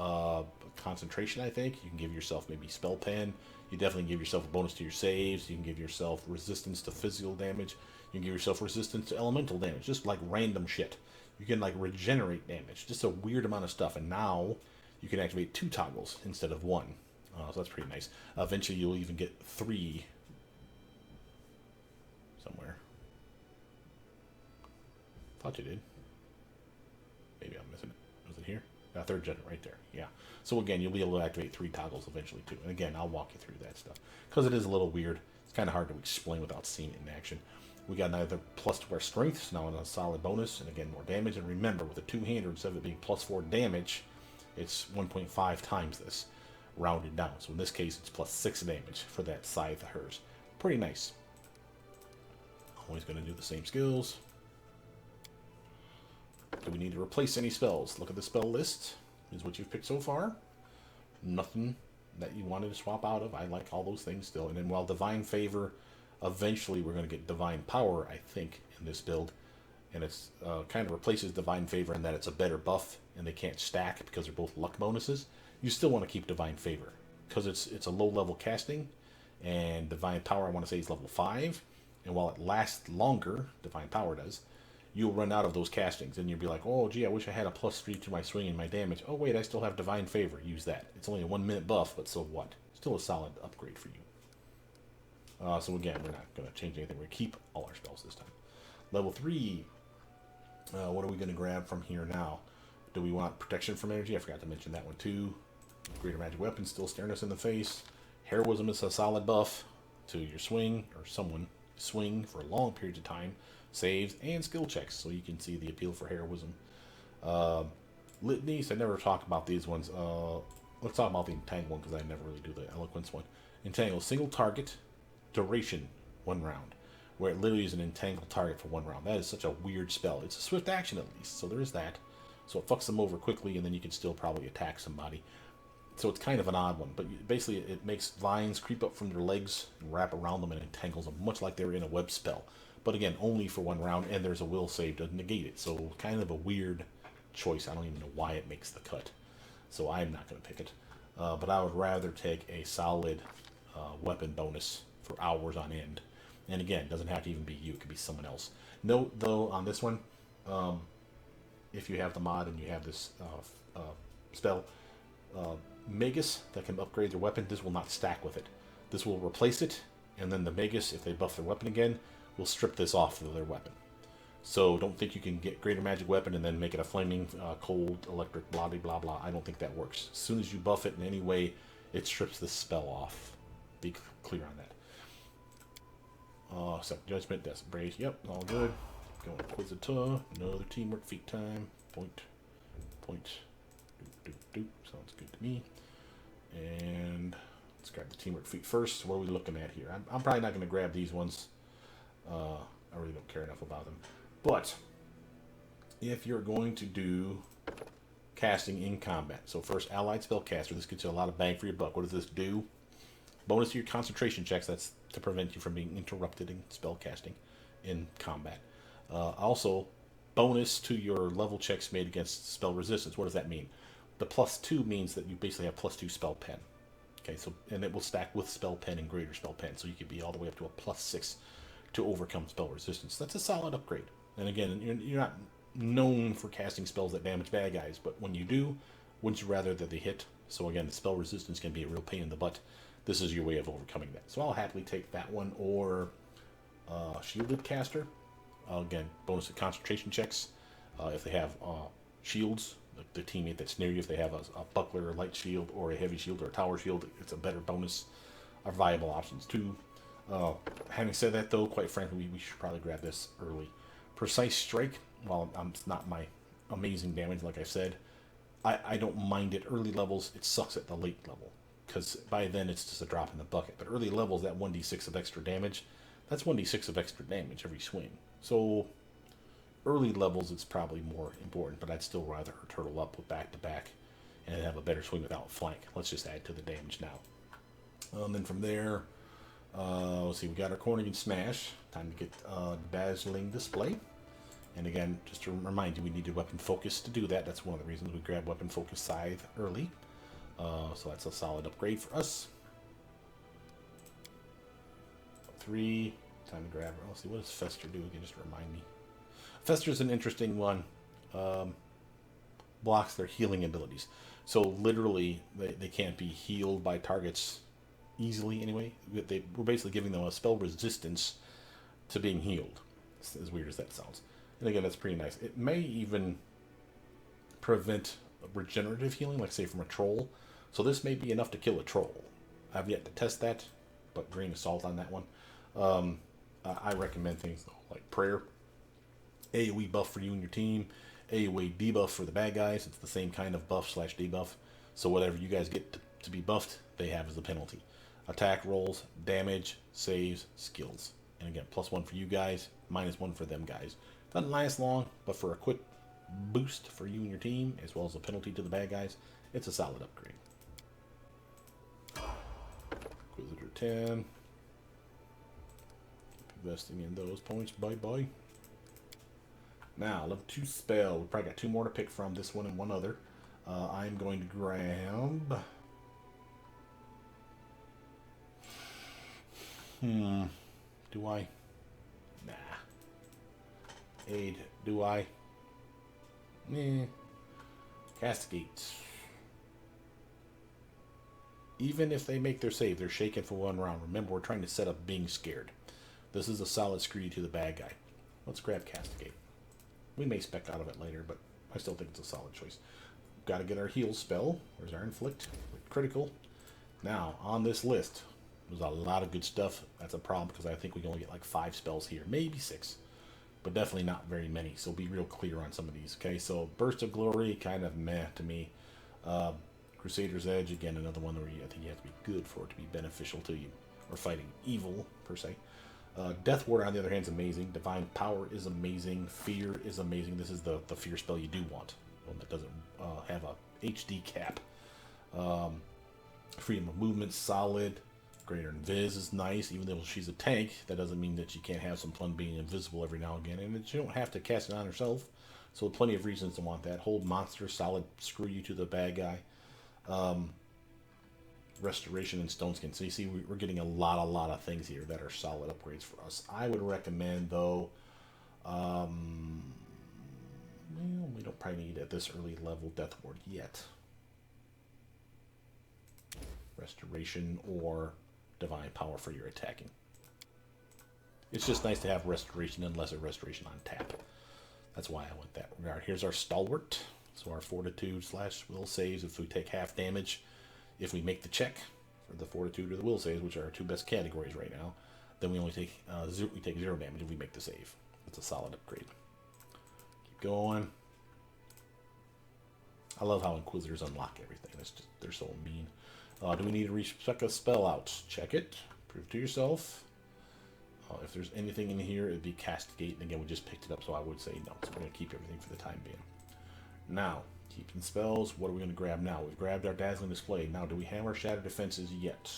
concentration, I think. You can give yourself maybe spell pen. You definitely give yourself a bonus to your saves. You can give yourself resistance to physical damage. You can give yourself resistance to elemental damage. Just like random shit. You can like regenerate damage. Just a weird amount of stuff. And now you can activate 2 toggles instead of 1. So that's pretty nice. Eventually you'll even get 3 somewhere. Thought you did. Maybe I'm missing it. Was it here? Third judgment right there. Yeah. So again, you'll be able to activate 3 toggles eventually too. And again, I'll walk you through that stuff because it is a little weird. It's kind of hard to explain without seeing it in action. We got another plus to our strength, so now a solid bonus, and again more damage. And remember, with a two-hander, instead of it being +4 damage, it's 1.5 times this, rounded down. So in this case, it's +6 damage for that scythe of hers. Pretty nice. Always going to do the same skills. Do we need to replace any spells? Look at the spell list. Is what you've picked so far. Nothing that you wanted to swap out of. I like all those things still. And then while Divine Favor, eventually we're going to get Divine Power, I think, in this build. And it's kind of replaces Divine Favor in that it's a better buff and they can't stack because they're both luck bonuses. You still want to keep Divine Favor because it's a low level casting, and Divine Power I want to say is level 5. And while it lasts longer, Divine Power does, you'll run out of those castings, and you'll be like, oh, gee, I wish I had a +3 to my swing and my damage. Oh, wait, I still have Divine Favor. Use that. It's only a 1-minute buff, but so what? Still a solid upgrade for you. So again, we're not going to change anything. We're going to keep all our spells this time. Level 3, what are we going to grab from here now? Do we want Protection from Energy? I forgot to mention that one too. Greater Magic Weapon still staring us in the face. Heroism is a solid buff to your swing, or someone swing for long periods of time. Saves and skill checks, so you can see the appeal for heroism. Litanies, I never talk about these ones. Let's talk about the Entangle one because I never really do the Eloquence one. Entangle, single target, duration, 1 round. Where it literally is an entangled target for 1 round. That is such a weird spell. It's a swift action at least, so there is that. So it fucks them over quickly, and then you can still probably attack somebody. So it's kind of an odd one, but basically it makes vines creep up from their legs and wrap around them and entangles them, much like they were in a web spell. But again, only for 1 round, and there's a will save to negate it. So kind of a weird choice. I don't even know why it makes the cut. So I'm not going to pick it. But I would rather take a solid weapon bonus for hours on end. And again, it doesn't have to even be you. It could be someone else. Note, though, on this one, if you have the mod and you have this spell, Magus that can upgrade their weapon, this will not stack with it. This will replace it, and then the Magus, if they buff their weapon again, will strip this off of their weapon. So don't think you can get greater magic weapon and then make it a flaming, cold, electric, blah, blah, blah, blah. I don't think that works. As soon as you buff it in any way, it strips the spell off. Be clear on that. Second Judgment, that's Brace. Yep, all good. Going Inquisitor. Another teamwork feat time. Point. Doop. Sounds good to me. And let's grab the teamwork feat first. What are we looking at here? I'm probably not going to grab these ones. I really don't care enough about them. But if you're going to do casting in combat, so first allied spellcaster, this gets you a lot of bang for your buck. What does this do? Bonus to your concentration checks. That's to prevent you from being interrupted in spellcasting in combat. Also, bonus to your level checks made against spell resistance. What does that mean? The +2 means that you basically have +2 spell pen. Okay, so and it will stack with spell pen and greater spell pen, so you could be all the way up to a +6 to overcome spell resistance. That's a solid upgrade. And again, you're not known for casting spells that damage bad guys, but when you do, wouldn't you rather that they hit? So again, the spell resistance can be a real pain in the butt. This is your way of overcoming that. So I'll happily take that one, or Shielded Caster. Again, bonus to concentration checks. If they have shields, the teammate that's near you, if they have a buckler, a light shield, or a heavy shield, or a tower shield, it's a better bonus. Are viable options too. Having said that, though, quite frankly, we should probably grab this early. Precise Strike, while it's not my amazing damage, like I said, I don't mind it. Early levels, it sucks at the late level, because by then it's just a drop in the bucket. But early levels, that 1d6 of extra damage, that's 1d6 of extra damage every swing. So early levels, it's probably more important, but I'd still rather turtle up with back-to-back and have a better swing without flank. Let's just add to the damage now. And then from there, let's see, we got our Carnage Smash. Time to get Dazzling Display. And again, just to remind you, we need a weapon focus to do that. That's one of the reasons we grab weapon focus Scythe early. So that's a solid upgrade for us. 3. Time to grab her. Let's see, what does Fester do again? Just remind me. Fester's an interesting one. Blocks their healing abilities. So literally, they can't be healed by targets easily anyway. We're basically giving them a spell resistance to being healed. It's as weird as that sounds. And again, that's pretty nice. It may even prevent regenerative healing, like say from a troll. So this may be enough to kill a troll. I've yet to test that, but grain of salt on that one. I recommend things like Prayer. AoE buff for you and your team. AoE debuff for the bad guys. It's the same kind of buff / debuff. So whatever you guys get to be buffed, they have as a penalty. Attack rolls, damage, saves, skills. And again, +1 for you guys, -1 for them guys. Doesn't last long, but for a quick boost for you and your team, as well as a penalty to the bad guys, it's a solid upgrade. Inquisitor 10. Keep investing in those points. Bye-bye. Now, level 2 spell. We probably got 2 more to pick from, this one and one other. I'm going to grab... Do I? Nah. Aid. Do I? Castigate. Even if they make their save, they're shaken for 1 round. Remember, we're trying to set up being scared. This is a solid screed to the bad guy. Let's grab Castigate. We may spec out of it later, but I still think it's a solid choice. Got to get our heal spell. Where's our inflict? Critical. Now, on this list, there's a lot of good stuff. That's a problem because I think we can only get like 5 spells here. Maybe 6. But definitely not very many. So be real clear on some of these. Okay, so Burst of Glory, kind of meh to me. Crusader's Edge, again, another one where I think you have to be good for it to be beneficial to you. Or fighting evil, per se. Death Ward, on the other hand, is amazing. Divine Power is amazing. Fear is amazing. This is the fear spell you do want. One that doesn't have a HD cap. Freedom of Movement, solid. Greater Invis is nice. Even though she's a tank, that doesn't mean that she can't have some fun being invisible every now and again. And she don't have to cast it on herself. So plenty of reasons to want that. Hold Monster, solid. Screw you to the bad guy. Restoration and Stone Skin. So you see, we're getting a lot of things here that are solid upgrades for us. I would recommend, though, well, we don't probably need at this early level Death Ward yet. Restoration or Divine Power for your attacking. It's just nice to have restoration and lesser restoration on tap. That's why I went that regard. Here's our stalwart. So our fortitude / will saves if we take half damage. If we make the check for the fortitude or the will saves, which are our two best categories right now, then we only take zero damage if we make the save. That's a solid upgrade. Keep going. I love how Inquisitors unlock everything. They're so mean. Do we need to respec a spell out? Check it. Prove to yourself. If there's anything in here, it'd be Castigate. And again, we just picked it up, so I would say no. So we're going to keep everything for the time being. Now, keeping spells. What are we going to grab now? We've grabbed our Dazzling Display. Now, do we have our Shattered Defenses yet?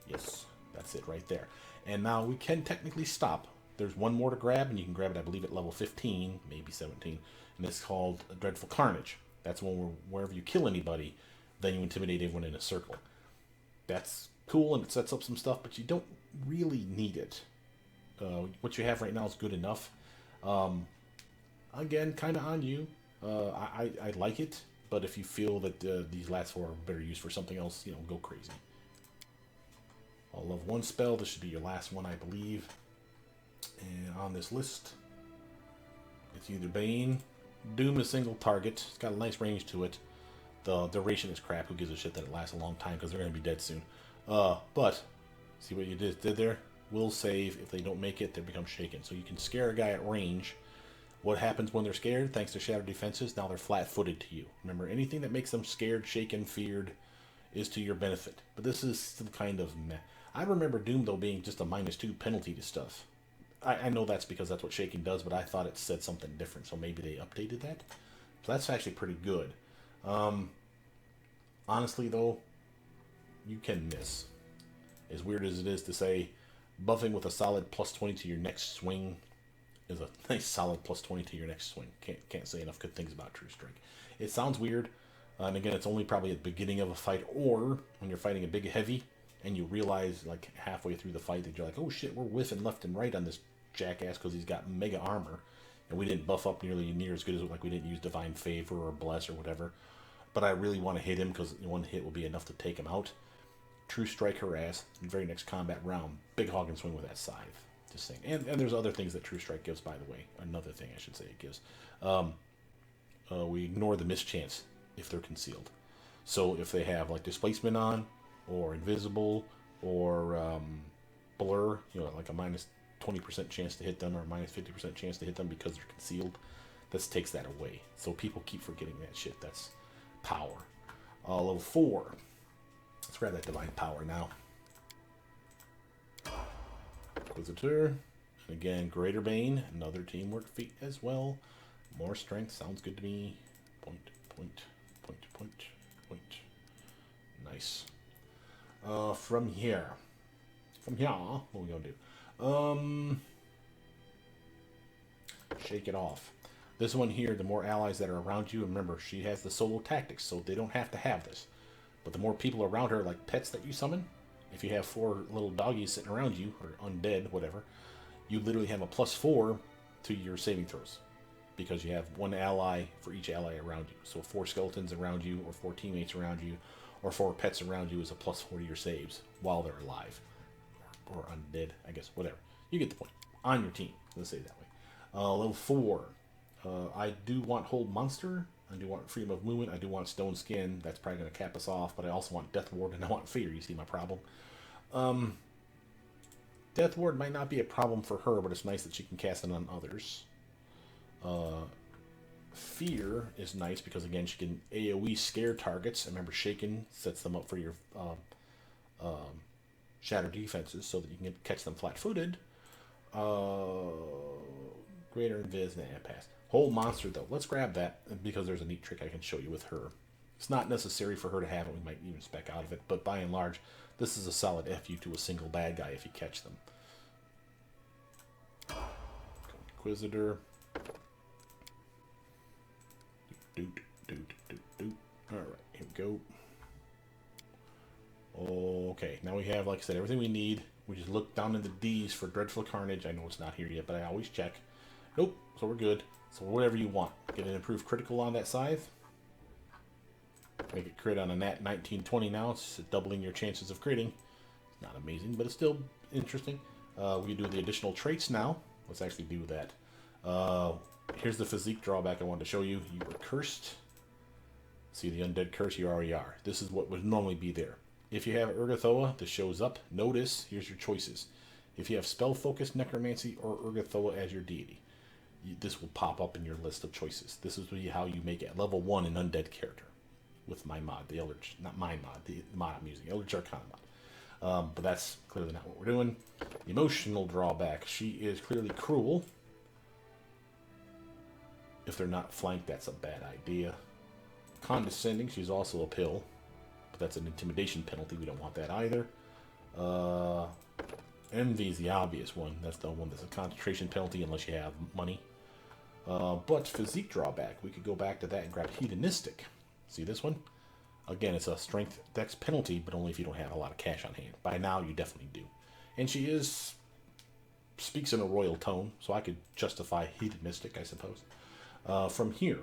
Yes. That's it right there. And now we can technically stop. There's one more to grab, and you can grab it, I believe, at level 15, maybe 17. And it's called Dreadful Carnage. That's when wherever you kill anybody, then you intimidate everyone in a circle. That's cool, and it sets up some stuff, but you don't really need it. What you have right now is good enough. Again, kind of on you. I like it, but if you feel that these last four are better used for something else, go crazy. I'll love one spell. This should be your last one, I believe. And on this list, it's either Bane. Doom is single target. It's got a nice range to it. The duration is crap. Who gives a shit that it lasts a long time because they're going to be dead soon. But, see what you did there? Will save. If they don't make it, they become shaken. So you can scare a guy at range. What happens when they're scared? Thanks to Shattered Defenses, now they're flat-footed to you. Remember, anything that makes them scared, shaken, feared is to your benefit. But this is some kind of meh. I remember Doom, though, being just a -2 penalty to stuff. I know that's because that's what shaking does, but I thought it said something different, so maybe they updated that. So that's actually pretty good. Honestly, though, you can miss. As weird as it is to say, buffing with a solid +20 to your next swing is a nice solid +20 to your next swing. Can't say enough good things about True Strike. It sounds weird, and again, it's only probably at the beginning of a fight, or when you're fighting a big heavy, and you realize, like, halfway through the fight that you're like, oh shit, we're whiffing left and right on this jackass because he's got mega armor, and we didn't buff up near as good as, like, we didn't use Divine Favor or Bless or whatever, but I really want to hit him because one hit will be enough to take him out. True Strike Harass, in the very next combat round, big hog and swing with that scythe. Just saying. And there's other things that True Strike gives, by the way. Another thing I should say it gives. We ignore the mischance if they're concealed. So if they have, like, displacement on, or invisible, or blur, like a -20% chance to hit them, or a -50% chance to hit them because they're concealed, this takes that away. So people keep forgetting that shit. That's power. Level 4. Let's grab that Divine Power now. Inquisitor. And again, Greater Bane. Another teamwork feat as well. More strength. Sounds good to me. Point. Nice. From here, what are we going to do? Shake it off. This one here, the more allies that are around you, remember, she has the solo tactics, so they don't have to have this. But the more people around her, like pets that you summon, if you have 4 little doggies sitting around you, or undead, whatever, you literally have a +4 to your saving throws. Because you have 1 ally for each ally around you. So 4 skeletons around you, or 4 teammates around you, or 4 pets around you is a +4 to your saves while they're alive. Or undead, I guess, whatever. You get the point. On your team, let's say it that way. Level 4. I do want Hold Monster. I do want Freedom of Movement. I do want Stone Skin. That's probably going to cap us off. But I also want Death Ward, and I want Fear. You see my problem? Death Ward might not be a problem for her, but it's nice that she can cast it on others. Fear is nice because, again, she can AoE scare targets. Remember, Shaken sets them up for your Shattered Defenses so that you can catch them flat-footed. Greater Invis, pass. Hold Monster, though. Let's grab that because there's a neat trick I can show you with her. It's not necessary for her to have it. We might even spec out of it. But by and large, this is a solid FU to a single bad guy if you catch them. Inquisitor. Alright, here we go. Okay, now we have, like I said, everything we need. We just look down in the D's for Dreadful Carnage. I know it's not here yet, but I always check. Nope, so we're good. So whatever you want. Get an improved critical on that scythe. Make it crit on a nat 1920 now. It's doubling your chances of critting. It's not amazing, but it's still interesting. We can do the additional traits now. Let's actually do that. Here's the physique drawback I wanted to show you. You were cursed. See the undead curse? You already are. This is what would normally be there. If you have Urgathoa, this shows up. Notice, here's your choices. If you have Spell Focus, Necromancy, or Urgathoa as your deity, this will pop up in your list of choices. This is how you make it level 1 an undead character with my mod, the Eldritch, not my mod, the mod I'm using, Eldritch Arcana mod. But that's clearly not what we're doing. Emotional drawback. She is clearly cruel. If they're not flanked, that's a bad idea. Condescending, she's also a pill, but that's an intimidation penalty. We don't want that either. Envy is the obvious one. That's the one that's a concentration penalty unless you have money. But physique drawback, we could go back to that and grab hedonistic. See this one? Again, it's a strength dex penalty, but only if you don't have a lot of cash on hand. By now, you definitely do. And she speaks in a royal tone, so I could justify hedonistic, I suppose. From here,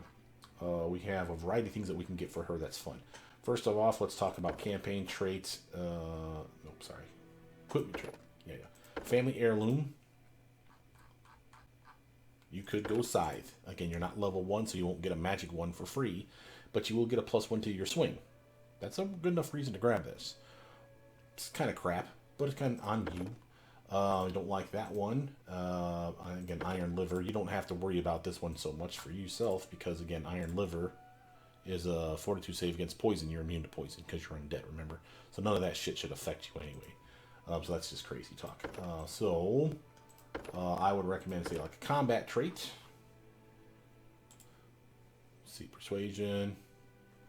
we have a variety of things that we can get for her that's fun. First of all, let's talk about campaign traits. Equipment trait. Yeah. Family heirloom. You could go scythe. Again, you're not level 1, so you won't get a magic one for free, but you will get a +1 to your swing. That's a good enough reason to grab this. It's kind of crap, but it's kind of on you. I don't like that one. Again, Iron Liver. You don't have to worry about this one so much for yourself because, again, Iron Liver is a Fortitude save against poison. You're immune to poison because you're undead, remember? So none of that shit should affect you anyway. So that's just crazy talk. I would recommend, say, like a combat trait. Let's see, Persuasion.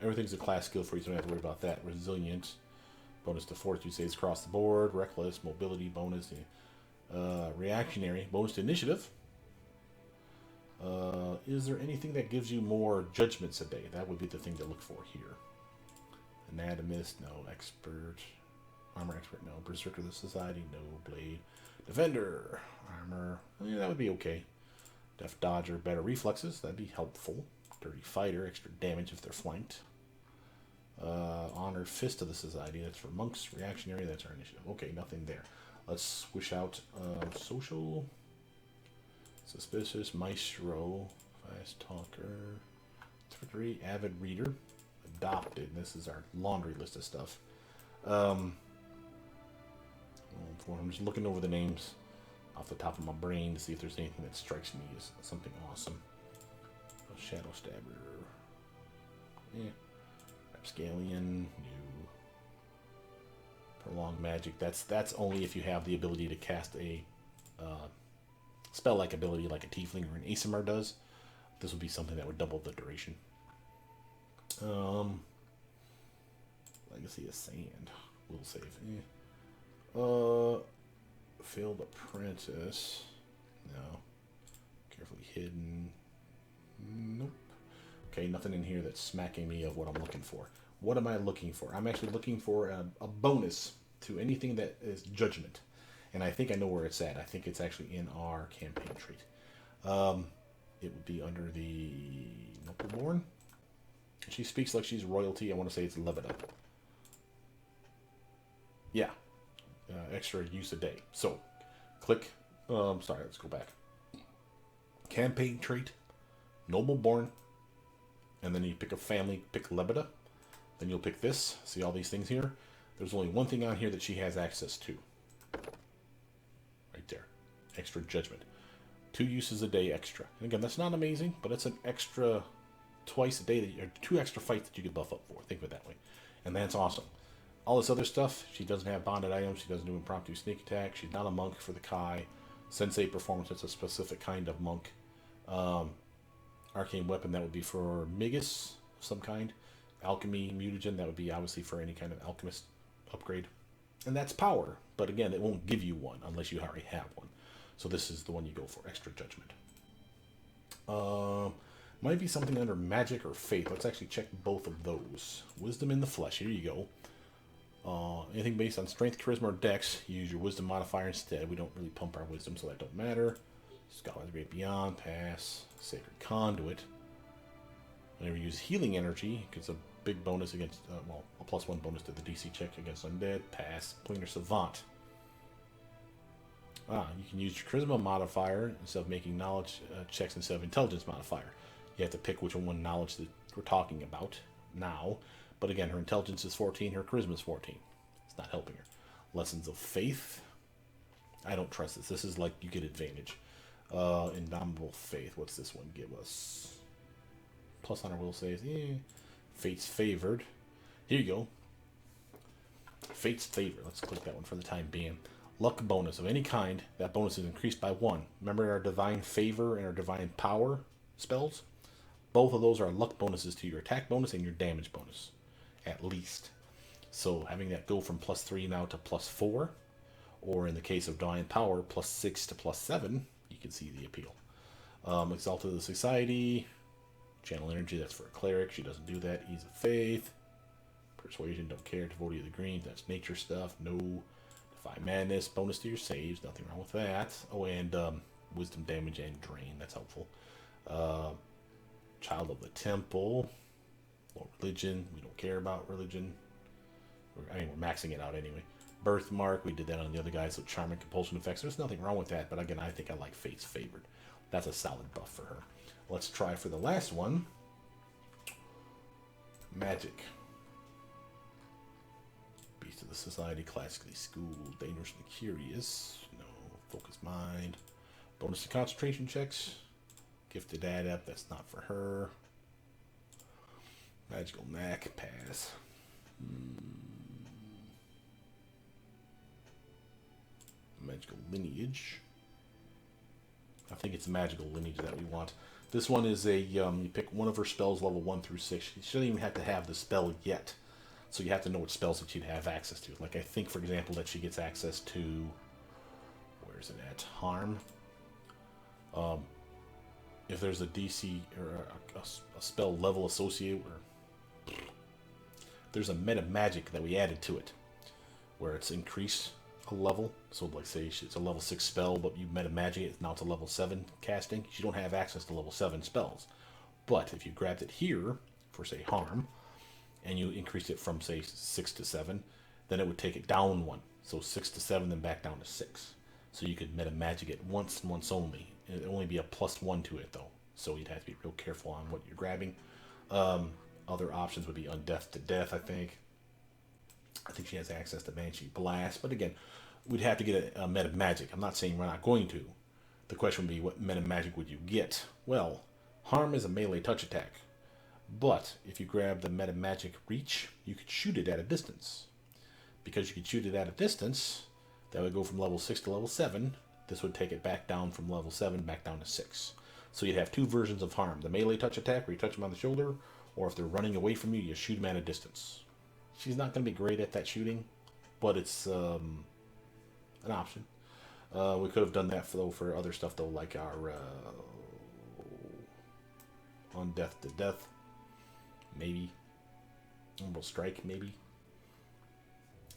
Everything's a class skill for you, so you don't have to worry about that. Resilient. Bonus to Fortitude saves across the board. Reckless. Mobility bonus. Reactionary. Bonus to Initiative. Is there anything that gives you more judgments a day? That would be the thing to look for here. Anatomist. No. Expert. Armor expert. No. Berserker of the Society. No. Blade. Defender. Armor. Yeah, that would be okay. Deft Dodger. Better reflexes. That'd be helpful. Dirty Fighter. Extra damage if they're flanked. Honored Fist of the Society. That's for monks. Reactionary. That's our initiative. Okay, nothing there. Let's squish out social. Suspicious. Maestro. Fast Talker. 3. Avid Reader. Adopted. This is our laundry list of stuff. I'm just looking over the names off the top of my brain to see if there's anything that strikes me as something awesome. Shadow Stabber. Yeah. Rapscallion. New. Prolonged Magic. That's only if you have the ability to cast a spell-like ability like a Tiefling or an Aasimar does. This would be something that would double the duration. Legacy of Sand. Will save. Failed Apprentice. No. Carefully Hidden. Nope. Okay, nothing in here that's smacking me of what I'm looking for. What am I looking for? I'm actually looking for a bonus to anything that is judgment. And I think I know where it's at. I think it's actually in our campaign trait. It would be under the Nobleborn. She speaks like she's royalty. I want to say it's Lebeda. Yeah. Extra use a day. So, click. Let's go back. Campaign trait. Nobleborn. And then you pick a family, pick Lebeda. Then you'll pick this. See all these things here? There's only one thing on here that she has access to. Right there. Extra judgment. 2 uses a day extra. And again, that's not amazing, but it's an extra twice a day, or 2 extra fights that you could buff up for. Think of it that way. And that's awesome. All this other stuff, she doesn't have bonded items. She doesn't do impromptu sneak attack. She's not a monk for the Kai. Sensei performance, it's a specific kind of monk. Arcane weapon, that would be for Migus of some kind. Alchemy, mutagen, that would be obviously for any kind of alchemist upgrade. And that's power, but again, it won't give you one unless you already have one. So this is the one you go for, extra judgment. Might be something under magic or faith. Let's actually check both of those. Wisdom in the flesh, here you go. Anything based on strength, charisma, or dex, you use your wisdom modifier instead. We don't really pump our wisdom, so that don't matter. Scholar's Great Beyond, pass. Sacred Conduit. Whenever you use healing energy, it gets a big bonus against, a +1 bonus to the DC check against undead, pass. Planar Savant. You can use your charisma modifier instead of making knowledge checks instead of intelligence modifier. You have to pick which one knowledge that we're talking about now. But again, her intelligence is 14, her charisma is 14. It's not helping her. Lessons of faith. I don't trust this. This is like you get advantage. Indomitable faith. What's this one give us? Plus on our will saves. Fate's favored. Here you go. Fate's favored. Let's click that one for the time being. Luck bonus of any kind. That bonus is increased by 1. Remember our divine favor and our divine power spells? Both of those are luck bonuses to your attack bonus and your damage bonus, at least. So having that go from +3 now to +4, or in the case of divine power, +6 to +7, you can see the appeal. Exalted of the Society. Channel energy, that's for a cleric. She doesn't do that. Ease of faith. Persuasion, don't care. Devotee of the Green, that's nature stuff. No. Defy madness, bonus to your saves. Nothing wrong with that. Oh, and wisdom damage and drain. That's helpful. Child of the Temple. Well, religion. We don't care about religion. I mean, we're maxing it out anyway. Birthmark. We did that on the other guys. So charm and compulsion effects. There's nothing wrong with that. But again, I think I like Fate's favored. That's a solid buff for her. Let's try for the last one. Magic. Beast of the Society, classically schooled, dangerously curious. No. Focus mind. Bonus to concentration checks. Gifted adept, that's not for her. Magical knack, pass. Magical lineage. I think it's magical lineage that we want. This one is a, you pick one of her spells level 1 through 6. She shouldn't even have to have the spell yet. So you have to know what spells that she'd have access to. Like I think, for example, that she gets access to, where is it at? Harm. If there's a DC or a spell level associated, or there's a meta magic that we added to it, where it's increased a level. So like say it's a level 6 spell, but you meta magic it, now it's a level 7 casting. You don't have access to level 7 spells. But if you grabbed it here for say harm, and you increased it from say 6 to 7, then it would take it down 1. So 6 to 7, then back down to 6. So you could meta magic it once and once only. It'd only be a +1 to it though. So you'd have to be real careful on what you're grabbing. Other options would be Undeath to Death, I think. I think she has access to Banshee Blast. But again, we'd have to get a meta magic. I'm not saying we're not going to. The question would be, what meta magic would you get? Well, harm is a melee touch attack. But if you grab the meta magic reach, you could shoot it at a distance. Because you could shoot it at a distance, that would go from level 6 to level 7. This would take it back down from level 7 back down to 6. So you'd have two versions of harm. The melee touch attack where you touch them on the shoulder, or if they're running away from you, you shoot them at a distance. She's not going to be great at that shooting, but it's an option. We could have done that for other stuff though, like our on Death to Death, maybe. Umbral Strike, maybe.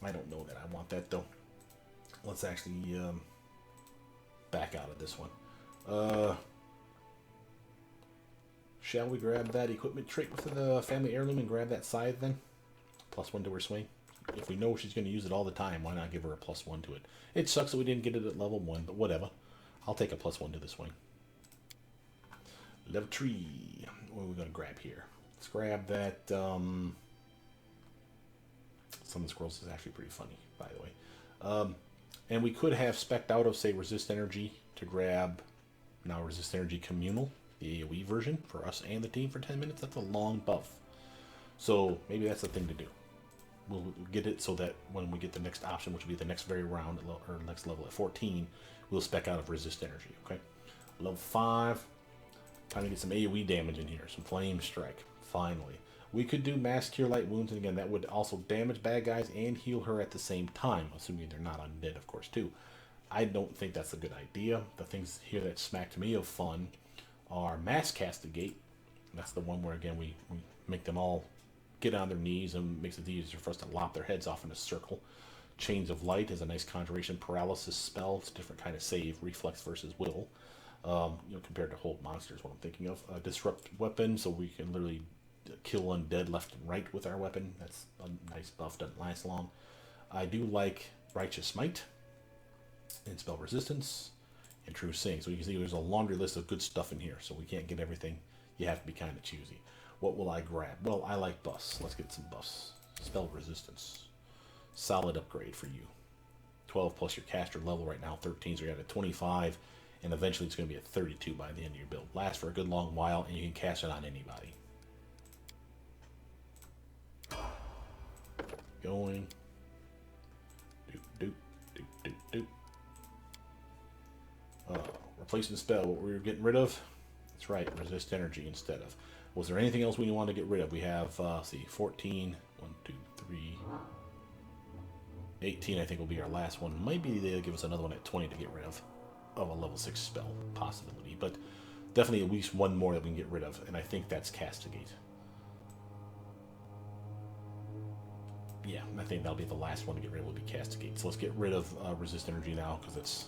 I don't know that I want that though. Let's actually back out of this one. Shall we grab that equipment trait with the family heirloom and grab that scythe then? +1 to her swing. If we know she's going to use it all the time, why not give her a +1 to it? It sucks that we didn't get it at level 1, but whatever. I'll take a +1 to the swing. Level 3. What are we going to grab here? Let's grab that. Some of the scrolls is actually pretty funny, by the way. And we could have spec'd out of, say, Resist Energy to grab now Resist Energy Communal, the AoE version, for us and the team for 10 minutes. That's a long buff. So maybe that's the thing to do. We'll get it so that when we get the next option, which will be the next very round, or next level at 14, we'll spec out of Resist Energy, okay? Level 5. Time to get some AoE damage in here. Some Flame Strike, finally. We could do Mass Cure Light Wounds, and again, that would also damage bad guys and heal her at the same time, assuming they're not undead, of course, too. I don't think that's a good idea. The things here that smacked me of fun are Mass Castigate. That's the one where, again, we make them all get on their knees and makes it easier for us to lop their heads off in a circle. Chains of Light is a nice conjuration paralysis spell. It's a different kind of save, reflex versus will. Compared to hold monsters, what I'm thinking of. Disrupt weapon, so we can literally kill undead left and right with our weapon. That's a nice buff, doesn't last long. I do like Righteous Might. and spell resistance, and true seeing. So you can see there's a laundry list of good stuff in here, so we can't get everything. You have to be kind of choosy. What will I grab? Well, I like buffs. Let's get some buffs. Spell resistance. Solid upgrade for you. 12 plus your caster level right now, 13, so you're at a 25, and eventually it's going to be a 32 by the end of your build. Lasts for a good long while, and you can cast it on anybody. Going. Doop, doop, doop, doop, doop. Replacing the spell, what we were getting rid of? That's right, resist energy instead of. Was there anything else we want to get rid of? We have, see, 14, 1, 2, 3, 18 I think will be our last one. Maybe they'll give us another one at 20 to get rid of a level 6 spell possibility, but definitely at least one more that we can get rid of, and I think that's Castigate. Yeah, I think that'll be the last one to get rid of, will be Castigate. So let's get rid of resist energy now, because it's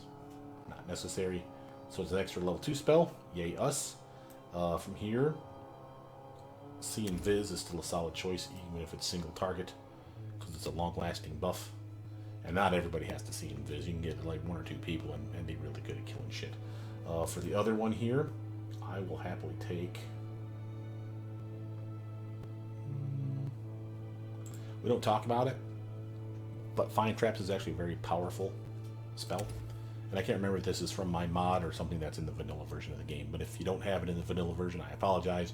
not necessary. So it's an extra level 2 spell. Yay us. From here, See Invis is still a solid choice, even if it's single target, because it's a long-lasting buff. And not everybody has to See Invis. You can get like 1 or 2 people and be really good at killing shit. For the other one here, I will happily take... We don't talk about it, but Find Traps is actually a very powerful spell. And I can't remember if this is from my mod or something that's in the vanilla version of the game. But if you don't have it in the vanilla version, I apologize.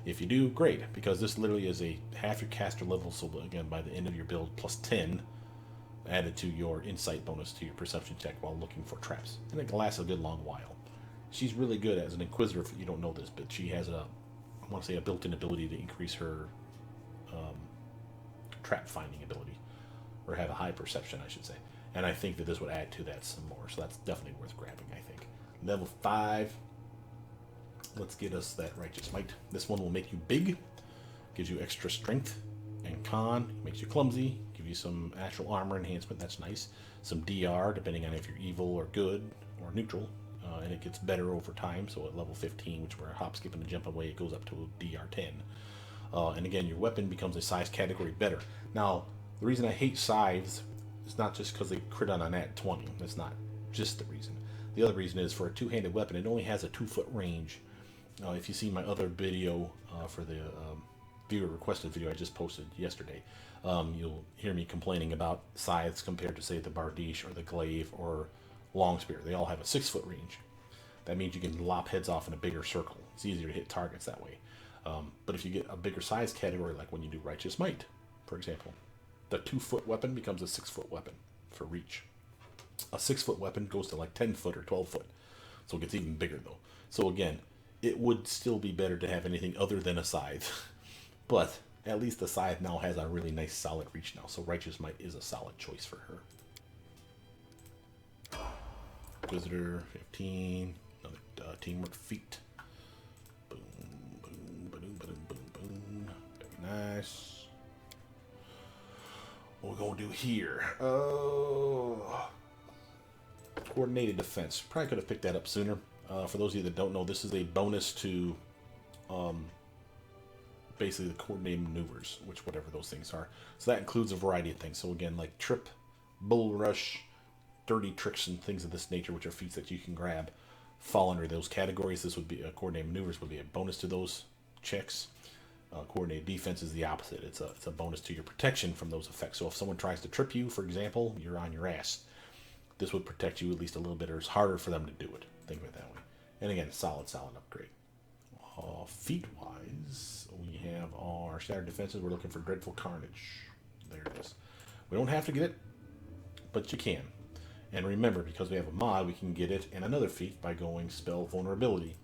If you do, great, because this literally is a half your caster level, so again, by the end of your build, plus 10 added to your insight bonus to your perception check while looking for traps. And it can last a good long while. She's really good as an Inquisitor, if you don't know this, but she has a, I want to say, a built-in ability to increase her trap finding ability, or have a high perception, I should say. And I think that this would add to that some more, so that's definitely worth grabbing, I think. Level 5. Let's get us that Righteous Might. This one will make you big, gives you extra strength and con, makes you clumsy, give you some actual armor enhancement, that's nice. Some DR, depending on if you're evil or good or neutral, and it gets better over time, so at level 15, which we're hop, skip, and a jump away, it goes up to a DR 10. And again, your weapon becomes a size category better. Now, the reason I hate scythes is not just because they crit on a nat 20. That's not just the reason. The other reason is for a two-handed weapon, it only has a 2-foot range. If you see my other video for the viewer requested video I just posted yesterday, you'll hear me complaining about scythes compared to, say, the Bardiche or the Glaive or Longspear. They all have a 6-foot range. That means you can lop heads off in a bigger circle. It's easier to hit targets that way. But if you get a bigger size category, like when you do Righteous Might, for example, the 2-foot weapon becomes a 6-foot weapon for reach. A 6-foot weapon goes to like 10 foot or 12 foot. So it gets even bigger though. So again, it would still be better to have anything other than a scythe. But at least the scythe now has a really nice solid reach now. So Righteous Might is a solid choice for her. Inquisitor, 15. Another teamwork feat. Boom, boom, boom, boom, boom, boom. Very nice. What we're going to do here? Oh, coordinated defense. Probably could have picked that up sooner. For those of you that don't know, this is a bonus to basically the coordinated maneuvers, which whatever those things are. So that includes a variety of things. So again, like trip, bull rush, dirty tricks, and things of this nature, which are feats that you can grab, fall under those categories. This would be coordinated maneuvers would be a bonus to those checks. Coordinated defense is the opposite. It's a bonus to your protection from those effects. So if someone tries to trip you, for example, you're on your ass. This would protect you at least a little bit, or it's harder for them to do it. Think of it that way. And again, solid upgrade. Feat-wise, we have our standard defenses. We're looking for Dreadful Carnage. There it is. We don't have to get it, but you can. And remember, because we have a mod, we can get it and another feat by going Spell Vulnerability.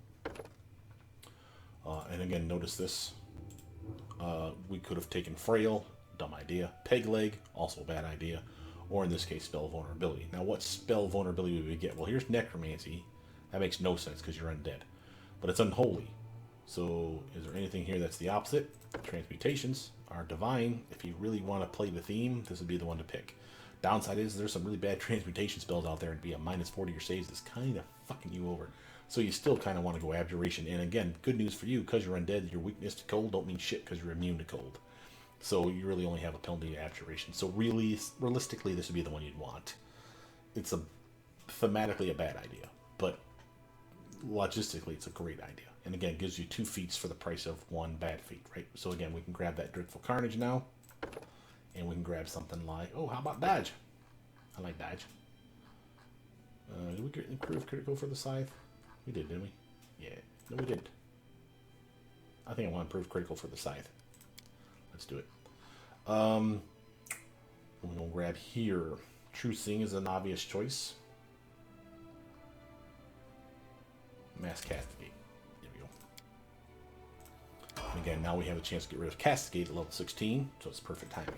And again, notice this. We could have taken Frail, dumb idea. Peg Leg, also a bad idea. Or in this case, Spell Vulnerability. Now, what Spell Vulnerability would we get? Well, here's Necromancy. That makes no sense because you're undead. But it's Unholy. So, is there anything here that's the opposite? Transmutations are Divine. If you really want to play the theme, this would be the one to pick. Downside is there's some really bad transmutation spells out there, and be a minus 40 your saves is kind of fucking you over. So you still kind of want to go Abjuration. And again, good news for you, because you're undead, your weakness to cold don't mean shit because you're immune to cold. So you really only have a penalty of Abjuration. So really, realistically, this would be the one you'd want. It's a thematically a bad idea, but logistically it's a great idea. And again, it gives you 2 feats for the price of 1 bad feat, right? So again, we can grab that Dreadful Carnage now, and we can grab something like, oh, how about Dodge? I like Dodge. Did we get improved critical for the scythe? We did, didn't we? Yeah. No, we didn't. I think I want improved critical for the scythe. Let's do it. We're going to grab here. True Seeing is an obvious choice. Mass Castigate. There we go. And again, now we have a chance to get rid of Castigate at level 16, so it's perfect timing.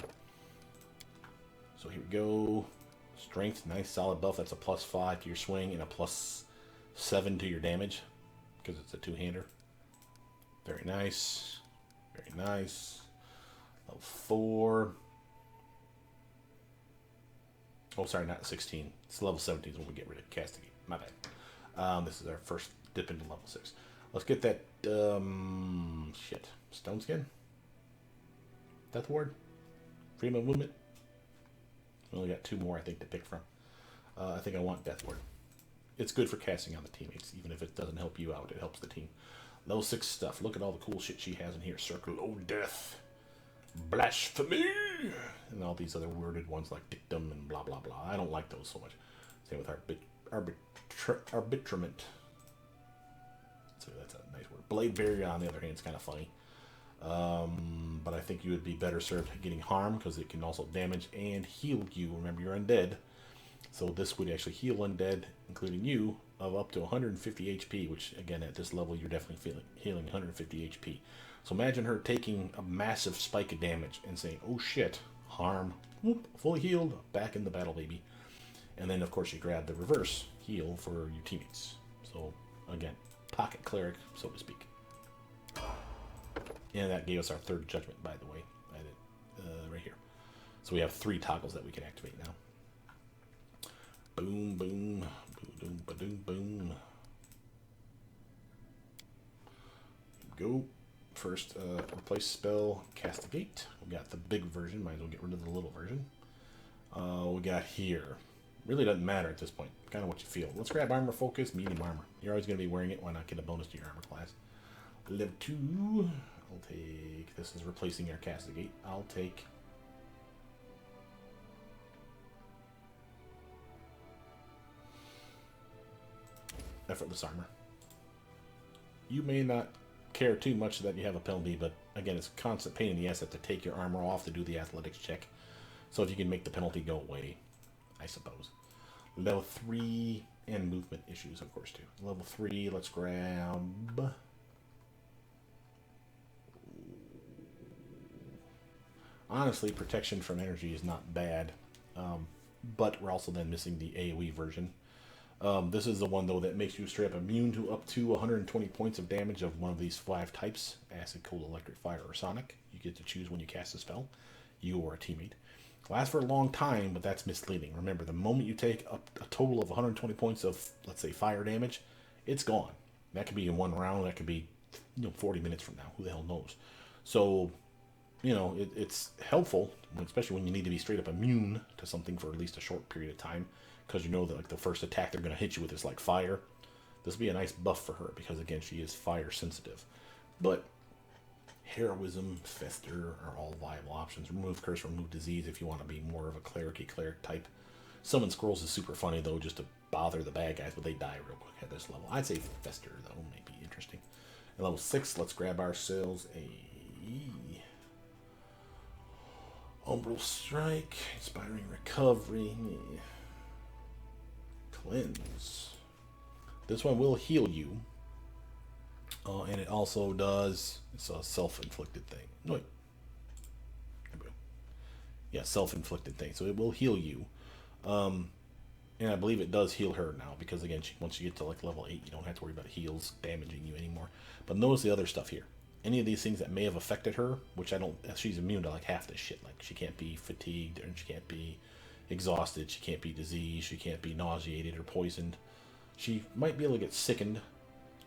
So here we go. Strength, nice solid buff. That's a +5 to your swing and a +7 to your damage because it's a 2-hander. Very nice. Very nice. Level 4. Oh, sorry, not 16. It's level 17 is when we get rid of Castigate. My bad. This is our first dip into level 6. Let's get that, shit. Stone Skin? Death Ward? Freedom of Movement? We only got 2 more, I think, to pick from. I think I want Death Ward. It's good for casting on the teammates. Even if it doesn't help you out, it helps the team. Level 6 stuff. Look at all the cool shit she has in here. Circle of Death. Blasphemy! And all these other worded ones like Dictum and blah, blah, blah. I don't like those so much. Same with Arbitrament. So that's a nice word. Blade Barrier, on the other hand, is kind of funny. But I think you would be better served getting Harm, because it can also damage and heal you. Remember, you're undead. So this would actually heal undead, including you, of up to 150 HP, which, again, at this level, you're definitely healing 150 HP. So imagine her taking a massive spike of damage and saying, oh shit, Harm, whoop, fully healed, back in the battle, baby. And then, of course, you grab the reverse heal for your teammates. So, again, pocket cleric, so to speak. And that gave us our 3rd judgment, by the way, right here. So we have 3 toggles that we can activate now. Boom, boom, boom, boom, boom. Go. First, replace spell, Castigate. We got the big version. Might as well get rid of the little version. We got here. Really doesn't matter at this point. Kind of what you feel. Let's grab Armor Focus, Medium Armor. You're always going to be wearing it. Why not get a bonus to your armor class? Level 2. I'll take... This is replacing our Castigate. I'll take... Effortless Armor. You may not care too much that you have a penalty, but again, it's a constant pain in the ass to take your armor off to do the athletics check. So if you can make the penalty go away, I suppose. Level 3 and movement issues, of course, too. Level 3, let's grab... Honestly, protection from energy is not bad, but we're also then missing the AoE version. This is the one, though, that makes you straight up immune to up to 120 points of damage of one of these 5 types: Acid, Cold, Electric, Fire, or Sonic. You get to choose when you cast a spell, you or a teammate. Lasts for a long time, but that's misleading. Remember, the moment you take up a total of 120 points of, let's say, fire damage, it's gone. That could be in 1 round. That could be, 40 minutes from now. Who the hell knows? So, it's helpful, especially when you need to be straight up immune to something for at least a short period of time, because you know that like the first attack they're going to hit you with is like fire. This would be a nice buff for her because, again, she is fire sensitive. But Heroism, Fester are all viable options. Remove Curse, remove Disease if you want to be more of a cleric type. Summon Scrolls is super funny, though, just to bother the bad guys, but they die real quick at this level. I'd say Fester, though, may be interesting. At level 6, let's grab ourselves a Umbral Strike, Inspiring Recovery, Cleanse. This one will heal you. And it also does, it's a self-inflicted thing. No, wait. Yeah, self-inflicted thing. So it will heal you. And I believe it does heal her now, because again, once you get to like level 8, you don't have to worry about heals damaging you anymore. But notice the other stuff here. Any of these things that may have affected her, which she's immune to like half this shit. Like she can't be fatigued, and she can't be exhausted, she can't be diseased, she can't be nauseated or poisoned. She might be able to get sickened,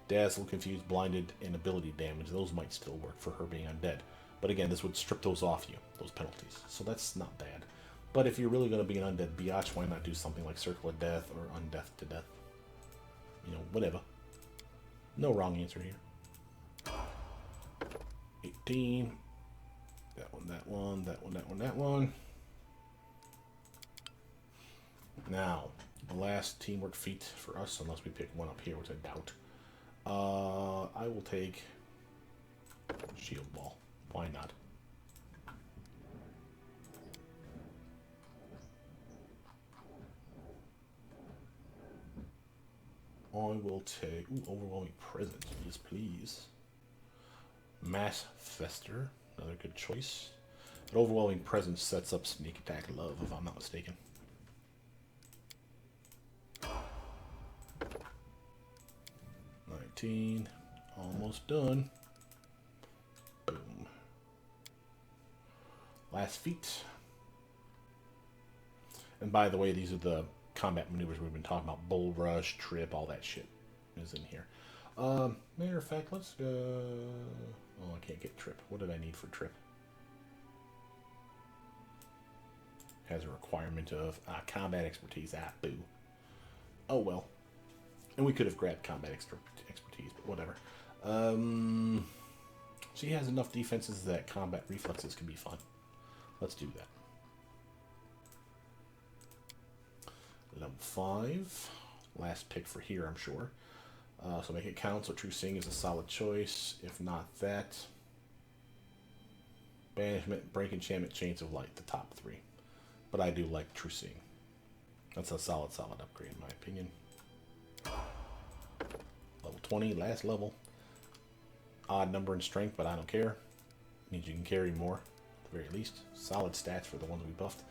dazzled, confused, blinded, and ability damage. Those might still work for her being undead. But again, this would strip those off you, those penalties. So that's not bad. But if you're really going to be an undead biatch, why not do something like Circle of Death or Undeath to Death? You know, whatever. No wrong answer here. 18. That one, that one, that one, that one, that one. Now, the last teamwork feat for us, unless we pick one up here, which I doubt. I will take Shield Ball. Why not? I will take Overwhelming Presence, yes please. Mass Fester, another good choice. But Overwhelming Presence sets up Sneak Attack Love, if I'm not mistaken. Almost done. Boom. Last feat. And by the way, these are the combat maneuvers we've been talking about. Bull Rush, Trip, all that shit is in here. Matter of fact, let's go... Oh, I can't get Trip. What did I need for Trip? Has a requirement of combat expertise. Ah, boo. Oh, well. And we could have grabbed combat expertise, but whatever. She has enough defenses that combat reflexes can be fun. Let's do that. Level 5. Last pick for here, I'm sure. So make it count, so True Seeing is a solid choice. If not that, Banishment, Break Enchantment, Chains of Light, the top 3. But I do like True Seeing. That's a solid upgrade in my opinion. Level 20, last level. Odd number in strength, but I don't care. Means you can carry more, at the very least. Solid stats for the ones we buffed.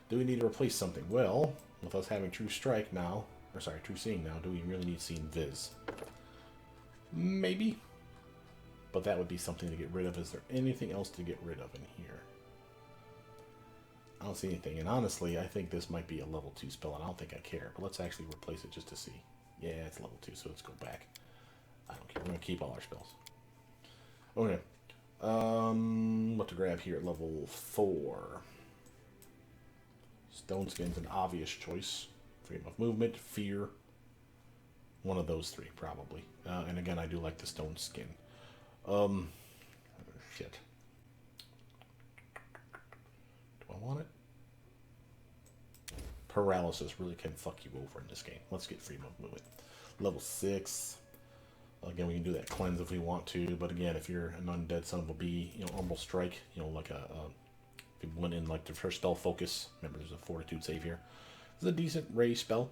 Do we need to replace something? Well, with us having True Strike now, or sorry, True Seeing now, do we really need Seeing Viz? Maybe. But that would be something to get rid of. Is there anything else to get rid of in here? I don't see anything. And honestly, I think this might be a level 2 spell, and I don't think I care. But let's actually replace it just to see. Yeah, it's level 2, so let's go back. I don't care. We're going to keep all our spells. Okay. What to grab here at level 4? Stone Skin's an obvious choice. Freedom of movement, fear. One of those 3, probably. And again, I do like the Stone Skin. Shit. Do I want it? Paralysis really can fuck you over in this game. Let's get freedom of movement. Level 6. Again, we can do that cleanse if we want to, but again, if you're an undead son of a bee, you know, Orbital Strike, you know, like if you went in like the first spell focus, remember there's a fortitude save here. It's a decent ray spell,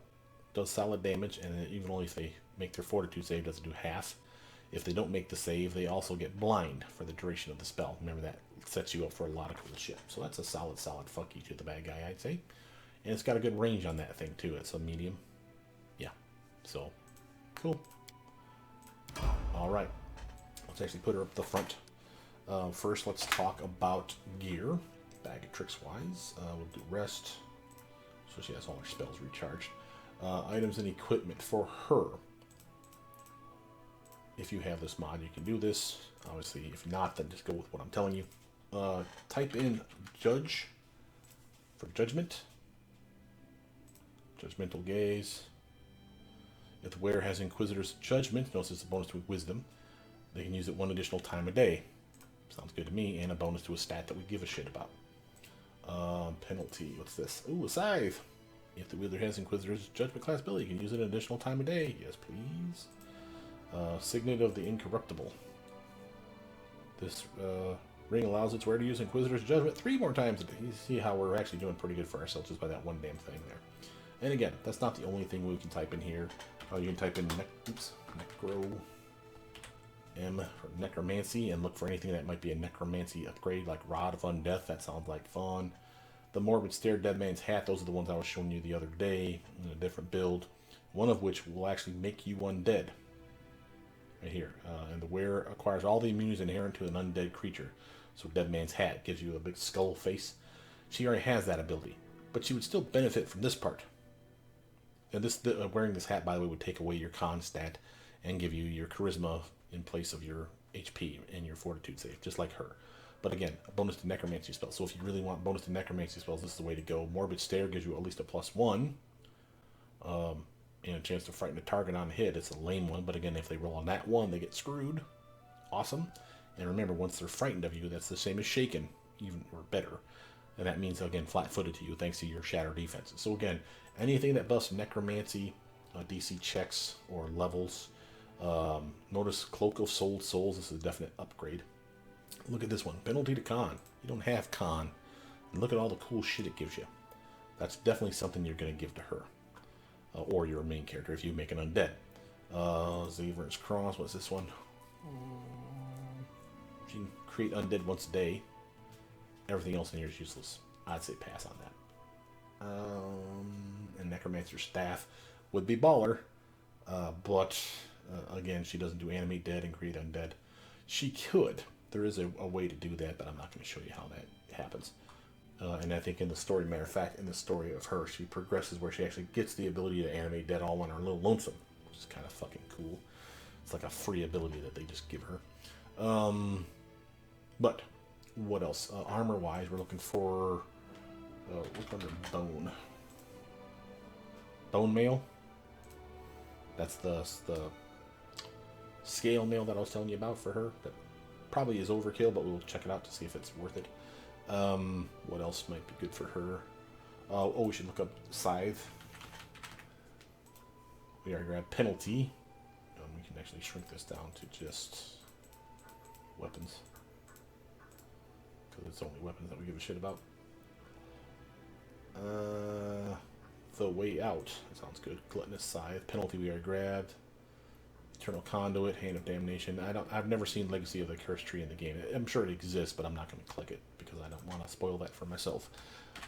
does solid damage, and even only if they make their fortitude save, doesn't do half. If they don't make the save, they also get blind for the duration of the spell. Remember that sets you up for a lot of cool shit. So that's a solid fuck you to the bad guy, I'd say. And it's got a good range on that thing too. It's a medium. Yeah. So, cool. Alright, let's actually put her up the front. First, let's talk about gear. Bag of tricks wise. We'll do rest. So she has all her spells recharged. Items and equipment for her. If you have this mod, you can do this. Obviously, if not, then just go with what I'm telling you. Type in Judge for Judgment. Judgmental Gaze. If the wearer has Inquisitor's Judgment, notice it's a bonus to Wisdom. They can use it 1 additional time a day. Sounds good to me, and a bonus to a stat that we give a shit about. Penalty, what's this? Ooh, a Scythe. If the wielder has Inquisitor's Judgment class ability, you can use it an additional time a day. Yes, please. Signet of the Incorruptible. This ring allows its wearer to use Inquisitor's Judgment 3 more times a day. You see how we're actually doing pretty good for ourselves just by that one damn thing there. And again, that's not the only thing we can type in here. You can type in Necro M for Necromancy and look for anything that might be a Necromancy upgrade, like Rod of Undeath. That sounds like fun. The Morbid Stare, Dead Man's Hat, those are the ones I was showing you the other day in a different build. One of which will actually make you undead. Right here. And the wearer acquires all the immunities inherent to an undead creature. So Dead Man's Hat gives you a big skull face. She already has that ability. But she would still benefit from this part. And this wearing this hat, by the way, would take away your con stat and give you your charisma in place of your HP and your fortitude save, just like her. But again, a bonus to necromancy spells. So if you really want bonus to necromancy spells, this is the way to go. Morbid Stare gives you at least a +1. And a chance to frighten a target on hit. It's a lame one, but again, if they roll on that one, they get screwed. Awesome. And remember, once they're frightened of you, that's the same as shaken, even or better. And that means, again, flat-footed to you thanks to your shatter defenses. So again, anything that buffs necromancy, DC checks, or levels. Notice Cloak of Sold Souls. This is a definite upgrade. Look at this one. Penalty to con. You don't have con. And look at all the cool shit it gives you. That's definitely something you're going to give to her. Or your main character if you make an undead. Zaver's Cross. What's this one? She can create undead once a day. Everything else in here is useless. I'd say pass on that. And Necromancer's Staff would be baller. But again, she doesn't do animate dead and create undead. She could. There is a way to do that, but I'm not going to show you how that happens. And I think in the story, matter of fact, in the story of her, she progresses where she actually gets the ability to animate dead all on her little lonesome, which is kind of fucking cool. It's like a free ability that they just give her. But what else? Armor-wise, we're looking for what's under bone mail. That's the scale mail that I was telling you about for her. That probably is overkill, but we'll check it out to see if it's worth it. What else might be good for her? Oh, we should look up Scythe. We already grabbed Penalty. We can actually shrink this down to just weapons. Because it's only weapons that we give a shit about. The Way Out. That sounds good. Gluttonous Scythe. Penalty we already grabbed. Eternal Conduit. Hand of Damnation. I've never seen Legacy of the Cursed Tree in the game. I'm sure it exists, but I'm not going to click it because I don't want to spoil that for myself.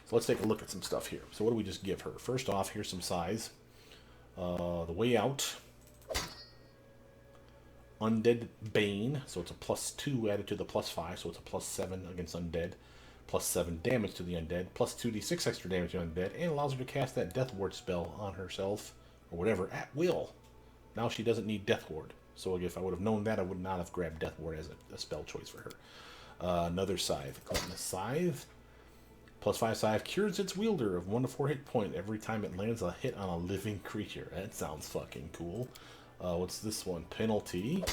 So let's take a look at some stuff here. So what do we just give her? First off, here's some size. The Way Out. Undead Bane. So it's a +2 added to the +5. So it's a +7 against undead. +7 damage to the undead. +2d6 extra damage to undead. And allows her to cast that Death Ward spell on herself. Or whatever. At will. Now she doesn't need Death Ward. So if I would have known that, I would not have grabbed Death Ward as a spell choice for her. Another Scythe. Gluttonous Scythe. +5 Scythe cures its wielder of 1 to 4 hit point every time it lands a hit on a living creature. That sounds fucking cool. What's this one? Penalty.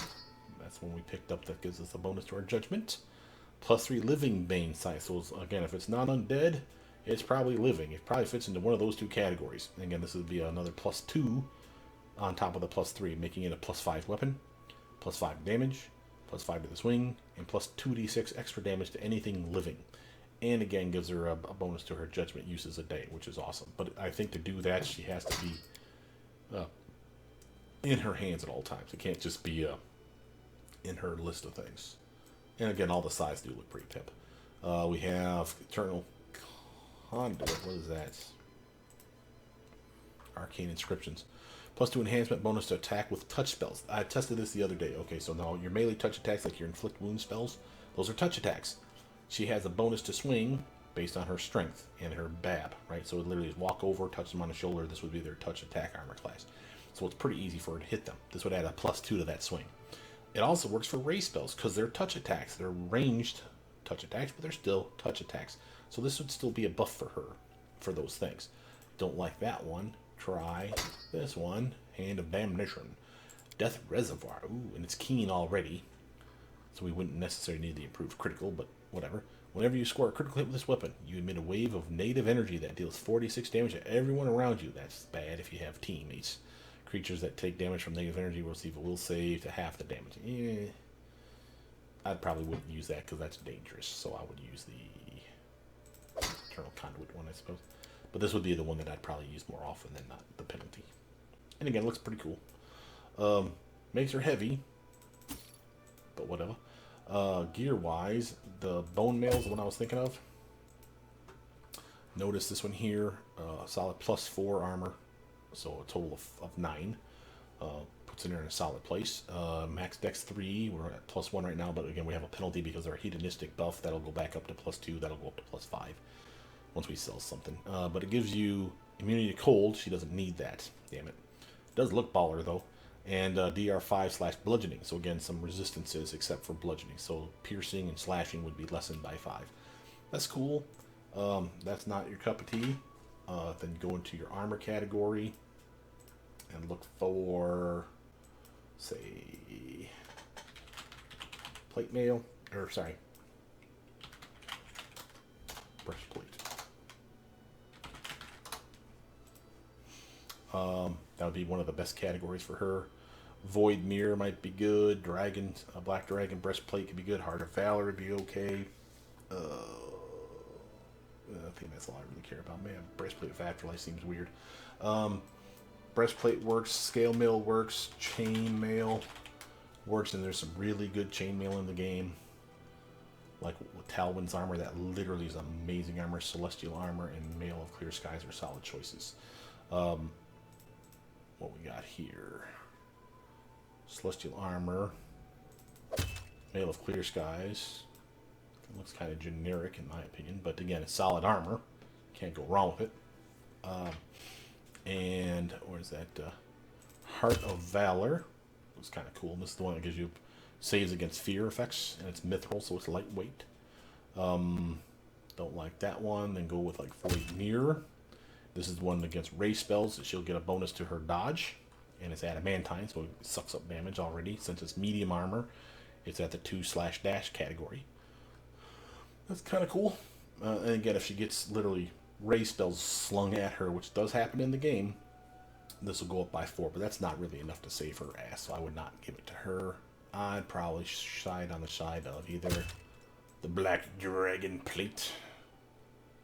That's one we picked up that gives us a bonus to our judgment. +3 Living Bane Scythe. So again, if it's not undead, it's probably living. It probably fits into one of those two categories. And again, this would be another +2 on top of the +3, making it a +5 weapon. +5 damage. +5 to the swing. And +2d6 extra damage to anything living. And again, gives her a bonus to her judgment uses a day, which is awesome. But I think to do that, she has to be in her hands at all times. It can't just be in her list of things. And again, all the sides do look pretty pimp. We have Eternal Conduit. What is that? Arcane Inscriptions. +2 enhancement bonus to attack with touch spells. I tested this the other day. Okay, so now your melee touch attacks, like your inflict wound spells, those are touch attacks. She has a bonus to swing based on her strength and her BAB, right? So it literally is walk over, touch them on the shoulder. This would be their touch attack armor class. So it's pretty easy for her to hit them. This would add a +2 to that swing. It also works for ray spells because they're touch attacks. They're ranged touch attacks, but they're still touch attacks. So this would still be a buff for her for those things. Don't like that one. Try this one. Hand of Damnation. Death Reservoir. Ooh, and it's keen already. So we wouldn't necessarily need the improved critical, but whatever. Whenever you score a critical hit with this weapon, you emit a wave of negative energy that deals 46 damage to everyone around you. That's bad if you have teammates. Creatures that take damage from negative energy will receive a will save to half the damage. I probably wouldn't use that because that's dangerous. So I would use the Eternal Conduit one, I suppose. But this would be the one that I'd probably use more often than not the Penalty. And again, it looks pretty cool. Makes her heavy, but whatever. Gear-wise, the Bone Mail is the one I was thinking of. Notice this one here, solid +4 armor. So a total of 9. Puts in there in a solid place. Max Dex 3. We're at +1 right now, but again, we have a penalty because of our hedonistic buff. That'll go back up to +2. That'll go up to +5 once we sell something. But it gives you immunity to cold. She doesn't need that. Damn it. Does look baller, though. and DR5/bludgeoning. So again, some resistances except for bludgeoning. So piercing and slashing would be lessened by 5. That's cool. That's not your cup of tea. Then go into your armor category and look for, say, plate mail, or sorry, breastplate. That would be one of the best categories for her. Void Mirror might be good. Dragon, Black Dragon breastplate could be good. Heart of Valor would be okay. I think that's all I really care about. Man, breastplate of Afterlife seems weird. Breastplate works. Scale mail works. Chain mail works, and there's some really good chain mail in the game. Like Talwyn's armor, that literally is amazing armor. Celestial armor and Mail of Clear Skies are solid choices. What we got here? Celestial armor, Mail of Clear Skies. It looks kind of generic in my opinion, but again, it's solid armor. Can't go wrong with it. And where's that? Heart of Valor. Looks kind of cool. And this is the one that gives you saves against fear effects, and it's mithril, so it's lightweight. Don't like that one. Then go with like Void Mirror. This is the one against ray spells. She'll get a bonus to her dodge, and it's adamantine, so it sucks up damage already. Since it's medium armor, it's at the 2/dash category. That's kind of cool. And again, if she gets literally ray spells slung at her, which does happen in the game, this will go up by 4, but that's not really enough to save her ass, so I would not give it to her. I'd probably side on the side of either the Black Dragon plate,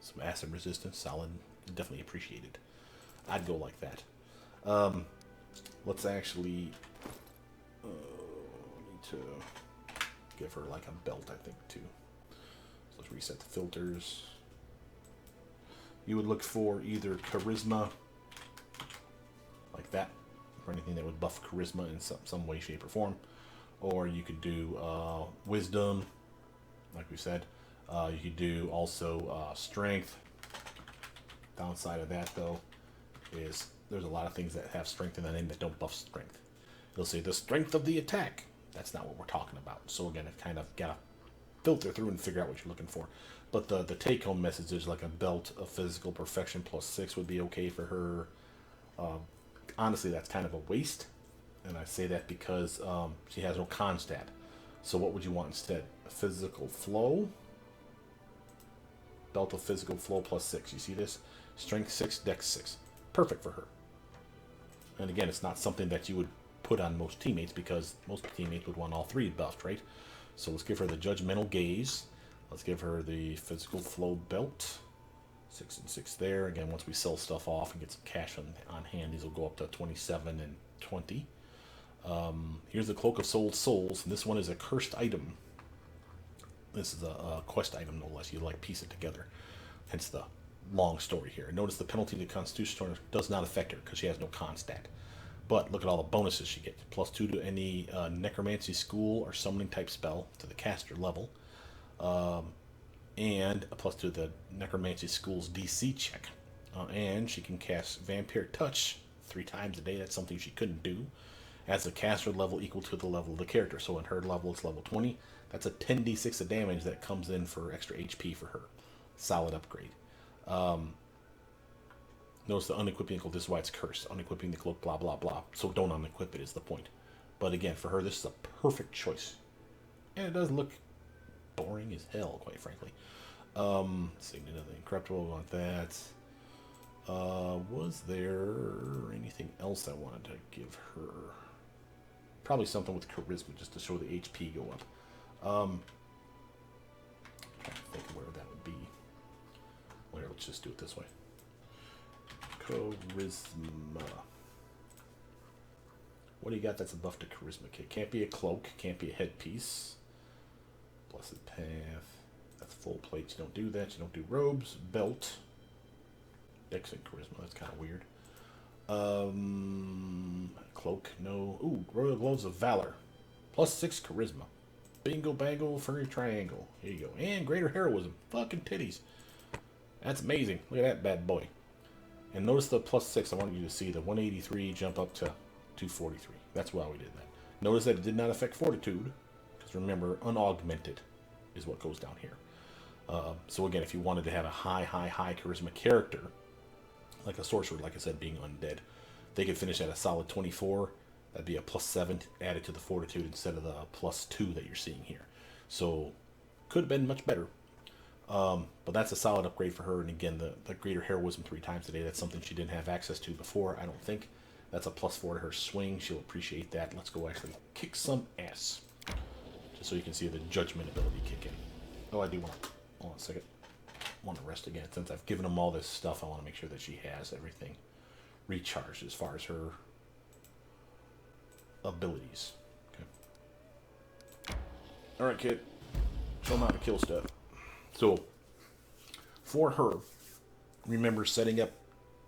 some acid resistance, solid, definitely appreciated. I'd go like that. Let's actually need to give her like a belt, I think, too. So let's reset the filters. You would look for either charisma, like that, for anything that would buff charisma in some way, shape, or form. Or you could do wisdom, like we said. You could do also strength. Downside of that, though, is there's a lot of things that have strength in the name that don't buff strength. They'll say the strength of the attack. That's not what we're talking about. So again, it kind of got to filter through and figure out what you're looking for. But the take-home message is like a belt of physical perfection +6 would be okay for her. Honestly, that's kind of a waste. And I say that because she has no con stat. So what would you want instead? A physical flow? Belt of physical flow +6. You see this? Strength 6, Dex 6. Perfect for her. And again, it's not something that you would put on most teammates because most teammates would want all 3 buffed, right? So let's give her the Judgmental Gaze. Let's give her the physical flow belt. 6 and 6 there. Again, once we sell stuff off and get some cash on hand, these will go up to 27 and 20. Here's the Cloak of Souled Souls, and this one is a cursed item. This is a quest item, no less. You like piece it together. Hence the long story here. Notice the penalty to Constitution does not affect her because she has no con stat. But look at all the bonuses she gets. +2 to any necromancy school or summoning type spell to the caster level. And a +2 to the necromancy school's DC check. And she can cast Vampire Touch 3 times a day. That's something she couldn't do. As a caster level equal to the level of the character. So in her level, it's level 20. That's a 10d6 of damage that comes in for extra HP for her. Solid upgrade. Notice the unequipping equal, this is why it's cursed. Unequipping the cloak, blah, blah, blah. So don't unequip it is the point. But again, for her, this is a perfect choice. And it does look boring as hell, quite frankly. Signet of the Incorruptible, we want that. Was there anything else I wanted to give her? Probably something with charisma, just to show the HP go up. Trying to think of where that would be. Whatever, let's just do it this way. Charisma. What do you got that's a buff to charisma? Okay, can't be a cloak, can't be a headpiece. Blessed Path. That's full plate. You don't do that. You don't do robes. Belt. Dex and charisma. That's kind of weird. Cloak. No. Ooh, Royal Gloves of Valor. +6 charisma. Bingo bango furry triangle. Here you go. And greater heroism. Fucking titties. That's amazing. Look at that bad boy. And notice the +6. I want you to see the 183 jump up to 243. That's why we did that. Notice that it did not affect fortitude, because remember, unaugmented is what goes down here. So again, if you wanted to have a high charisma character, like a sorcerer, like I said, being undead, they could finish at a solid 24. That'd be a +7 added to the fortitude instead of the +2 that you're seeing here. So could have been much better. But that's a solid upgrade for her. And again, the greater heroism 3 times a day, that's something she didn't have access to before, I don't think. That's a +4 to her swing. She'll appreciate that. Let's go actually kick some ass. Just so you can see the judgment ability kick in. Oh, I do want to... Hold on a second. I want to rest again. Since I've given them all this stuff, I want to make sure that she has everything recharged as far as her abilities. Okay. Alright, kid. Show them how to kill stuff. So, for her, remember setting up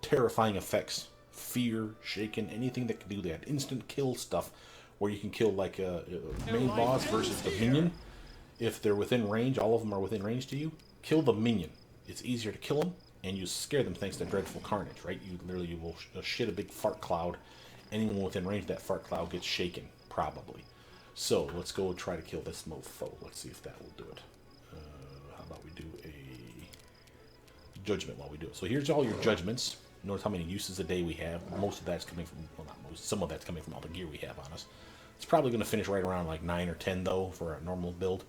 terrifying effects. Fear, shaken, anything that can do that. Instant kill stuff where you can kill like a main boss versus the minion. If they're within range, all of them are within range to you, kill the minion. It's easier to kill them, and you scare them thanks to dreadful carnage, right? You will shit a big fart cloud. Anyone within range of that fart cloud gets shaken, probably. So, let's go try to kill this mofo. Let's see if that will do it. How about we do a judgment while we do it. So here's all your judgments. Notice how many uses a day we have. Most of that's coming from, well, not most, some of that's coming from all the gear we have on us. It's probably going to finish right around like 9 or 10, though, for a normal build.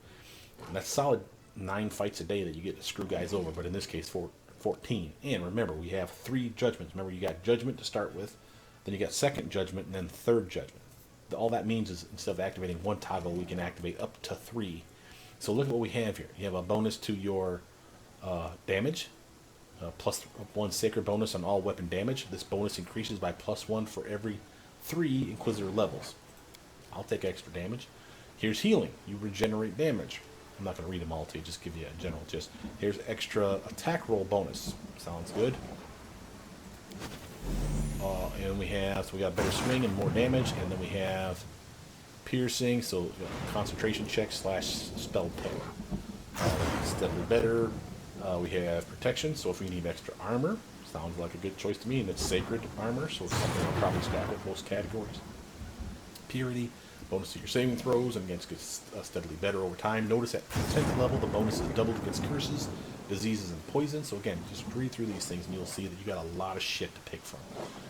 And that's solid 9 fights a day that you get to screw guys over, but in this case, 14. And remember, we have 3 judgments. Remember, you got judgment to start with, then you got second judgment, and then third judgment. All that means is instead of activating 1 toggle, we can activate up to 3. So look at what we have here. You have a bonus to your damage, +1 sacred bonus on all weapon damage. This bonus increases by +1 for every 3 Inquisitor levels. I'll take extra damage. Here's healing. You regenerate damage. I'm not going to read them all to you, just give you a general gist. Here's extra attack roll bonus. Sounds good. And we got better swing and more damage, and then we have piercing, so concentration check / spell terror. Steadily better. We have protection, so if we need extra armor, sounds like a good choice to me, and it's sacred armor, so it's something I'll probably stack with most categories. Purity, bonus to your saving throws, and again, it gets steadily better over time. Notice at 10th level, the bonus is doubled against curses, diseases, and poison. So again, just read through these things, and you'll see that you got a lot of shit to pick from.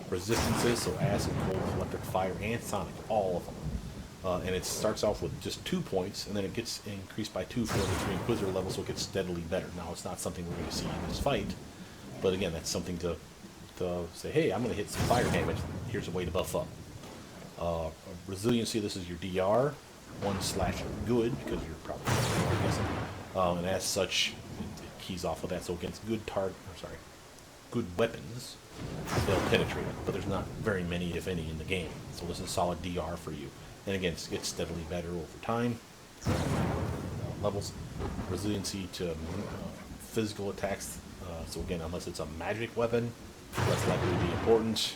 Resistances, so acid, cold, electric, fire, and sonic, all of them. And it starts off with just 2 points, and then it gets increased by 2 for every 3 Inquisitor levels, so it gets steadily better. Now, it's not something we're going to see in this fight, but again, that's something to say, hey, I'm going to hit some fire damage. Here's a way to buff up. Resiliency, this is your DR, 1/good, because you're probably guessing. And as such, it keys off of that. So against good weapons, they'll penetrate it. But there's not very many, if any, in the game. So this is solid DR for you. And again, it gets steadily better over time. Levels. Resiliency to physical attacks. So again, unless it's a magic weapon, less likely to be important.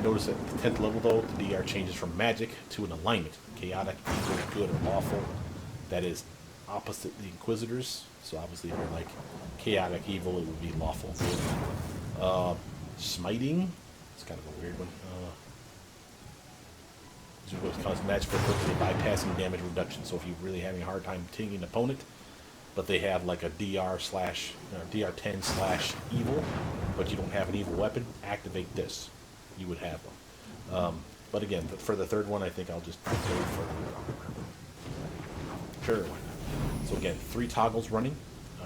Notice at the 10th level, though, the DR changes from magic to an alignment. Chaotic, evil, good, or lawful. That is opposite the Inquisitors. So obviously, if you're like chaotic, evil, it would be lawful, good. Smiting. It's kind of a weird one. This is what causes magical purposes of bypassing damage reduction. So if you're really having a hard time hitting an opponent, but they have like a DR10/evil, but you don't have an evil weapon, activate this. You would have them. But again, for the third one, I think I'll just go for... Sure, why not? So again, 3 toggles running,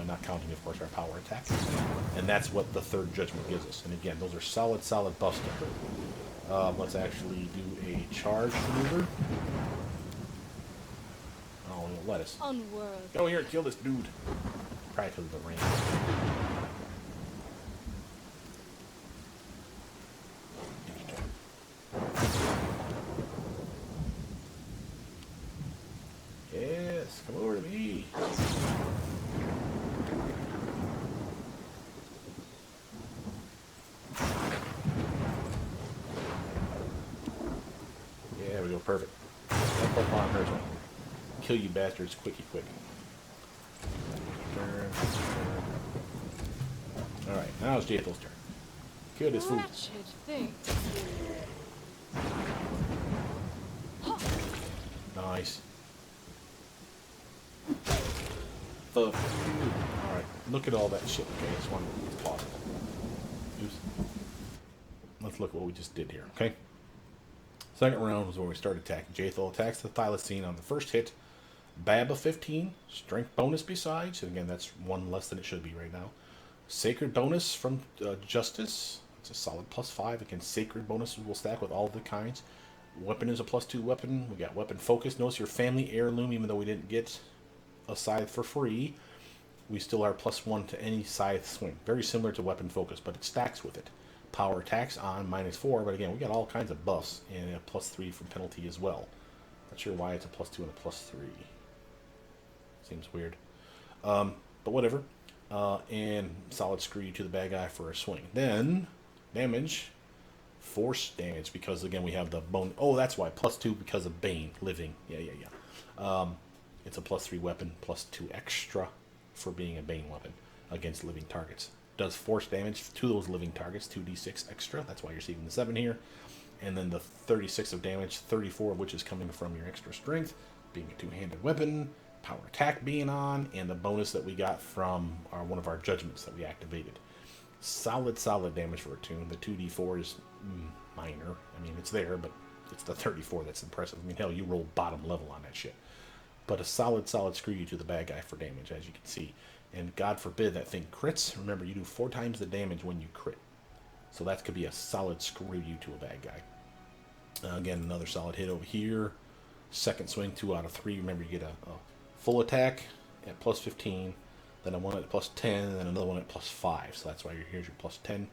not counting, of course, our power attack. And that's what the third judgment gives us. And again, those are solid buffs to her. Let's actually do a charge maneuver. Oh, it won't let us. Go here and kill this dude. Probably because of the range. Yes, come over to me. Yeah, we go, perfect. Jump up on her, so kill you bastards quick. Alright, now it's Jaethal's turn. Kill this fool. Fuck you. Alright, look at all that shit. Okay, I just want to pause it. Oops. Let's look at what we just did here, okay? Second round was where we started attacking. Jaethal attacks the Thylacine on the first hit. Bab of 15. Strength bonus besides. And again, that's one less than it should be right now. Sacred bonus from Justice. It's a solid +5. Again, sacred bonuses will stack with all the kinds. Weapon is a +2 weapon. We got weapon focus. Notice your family heirloom, even though we didn't get a scythe for free, we still are +1 to any scythe swing. Very similar to weapon focus, but it stacks with it. Power attacks on -4, but again, we got all kinds of buffs and a +3 from penalty as well. Not sure why it's a +2 and a +3. Seems weird. But whatever. And solid screw you to the bad guy for a swing. Then, damage. Force damage, because again, we have the bone. Oh, that's why. +2 because of Bane, living. Yeah. It's a +3 weapon, +2 extra for being a Bane weapon against living targets. Does force damage to those living targets, 2d6 extra. That's why you're receiving the 7 here. And then the 36 of damage, 34 of which is coming from your extra strength, being a two-handed weapon, power attack being on, and the bonus that we got from one of our judgments that we activated. Solid damage for a tune. The 2d4 is minor. I mean, it's there, but it's the 34 that's impressive. I mean, hell, you roll bottom level on that shit. But a solid screw you to the bad guy for damage, as you can see. And God forbid that thing crits. Remember, you do 4 times the damage when you crit. So that could be a solid screw you to a bad guy. Again, another solid hit over here. Second swing, 2 out of 3. Remember, you get a full attack at +15, then a one at +10, and then another one at +5. So that's why here's your +10.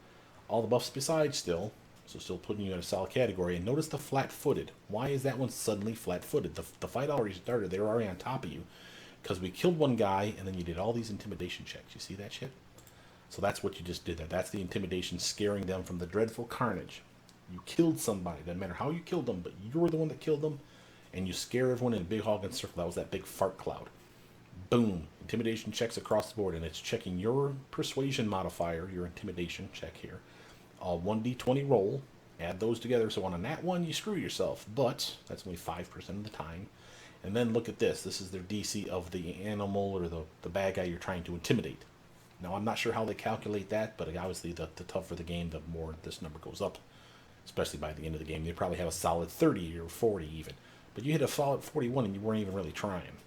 All the buffs besides still. So still putting you in a solid category. And notice the flat-footed. Why is that one suddenly flat-footed? The fight already started. They were already on top of you. Because we killed one guy, and then you did all these intimidation checks. You see that shit? So that's what you just did there. That's the intimidation, scaring them from the dreadful carnage. You killed somebody. Doesn't matter how you killed them, but you were the one that killed them. And you scare everyone in a big hog and circle. That was that big fart cloud. Boom. Intimidation checks across the board. And it's checking your persuasion modifier, your intimidation check here. 1d20 roll. Add those together. So on a nat 1, you screw yourself. But that's only 5% of the time. And then look at this. This is their DC of the animal or the bad guy you're trying to intimidate. Now, I'm not sure how they calculate that, but obviously the tougher the game, the more this number goes up. Especially by the end of the game. They probably have a solid 30 or 40 even. But you hit a solid 41 and you weren't even really trying.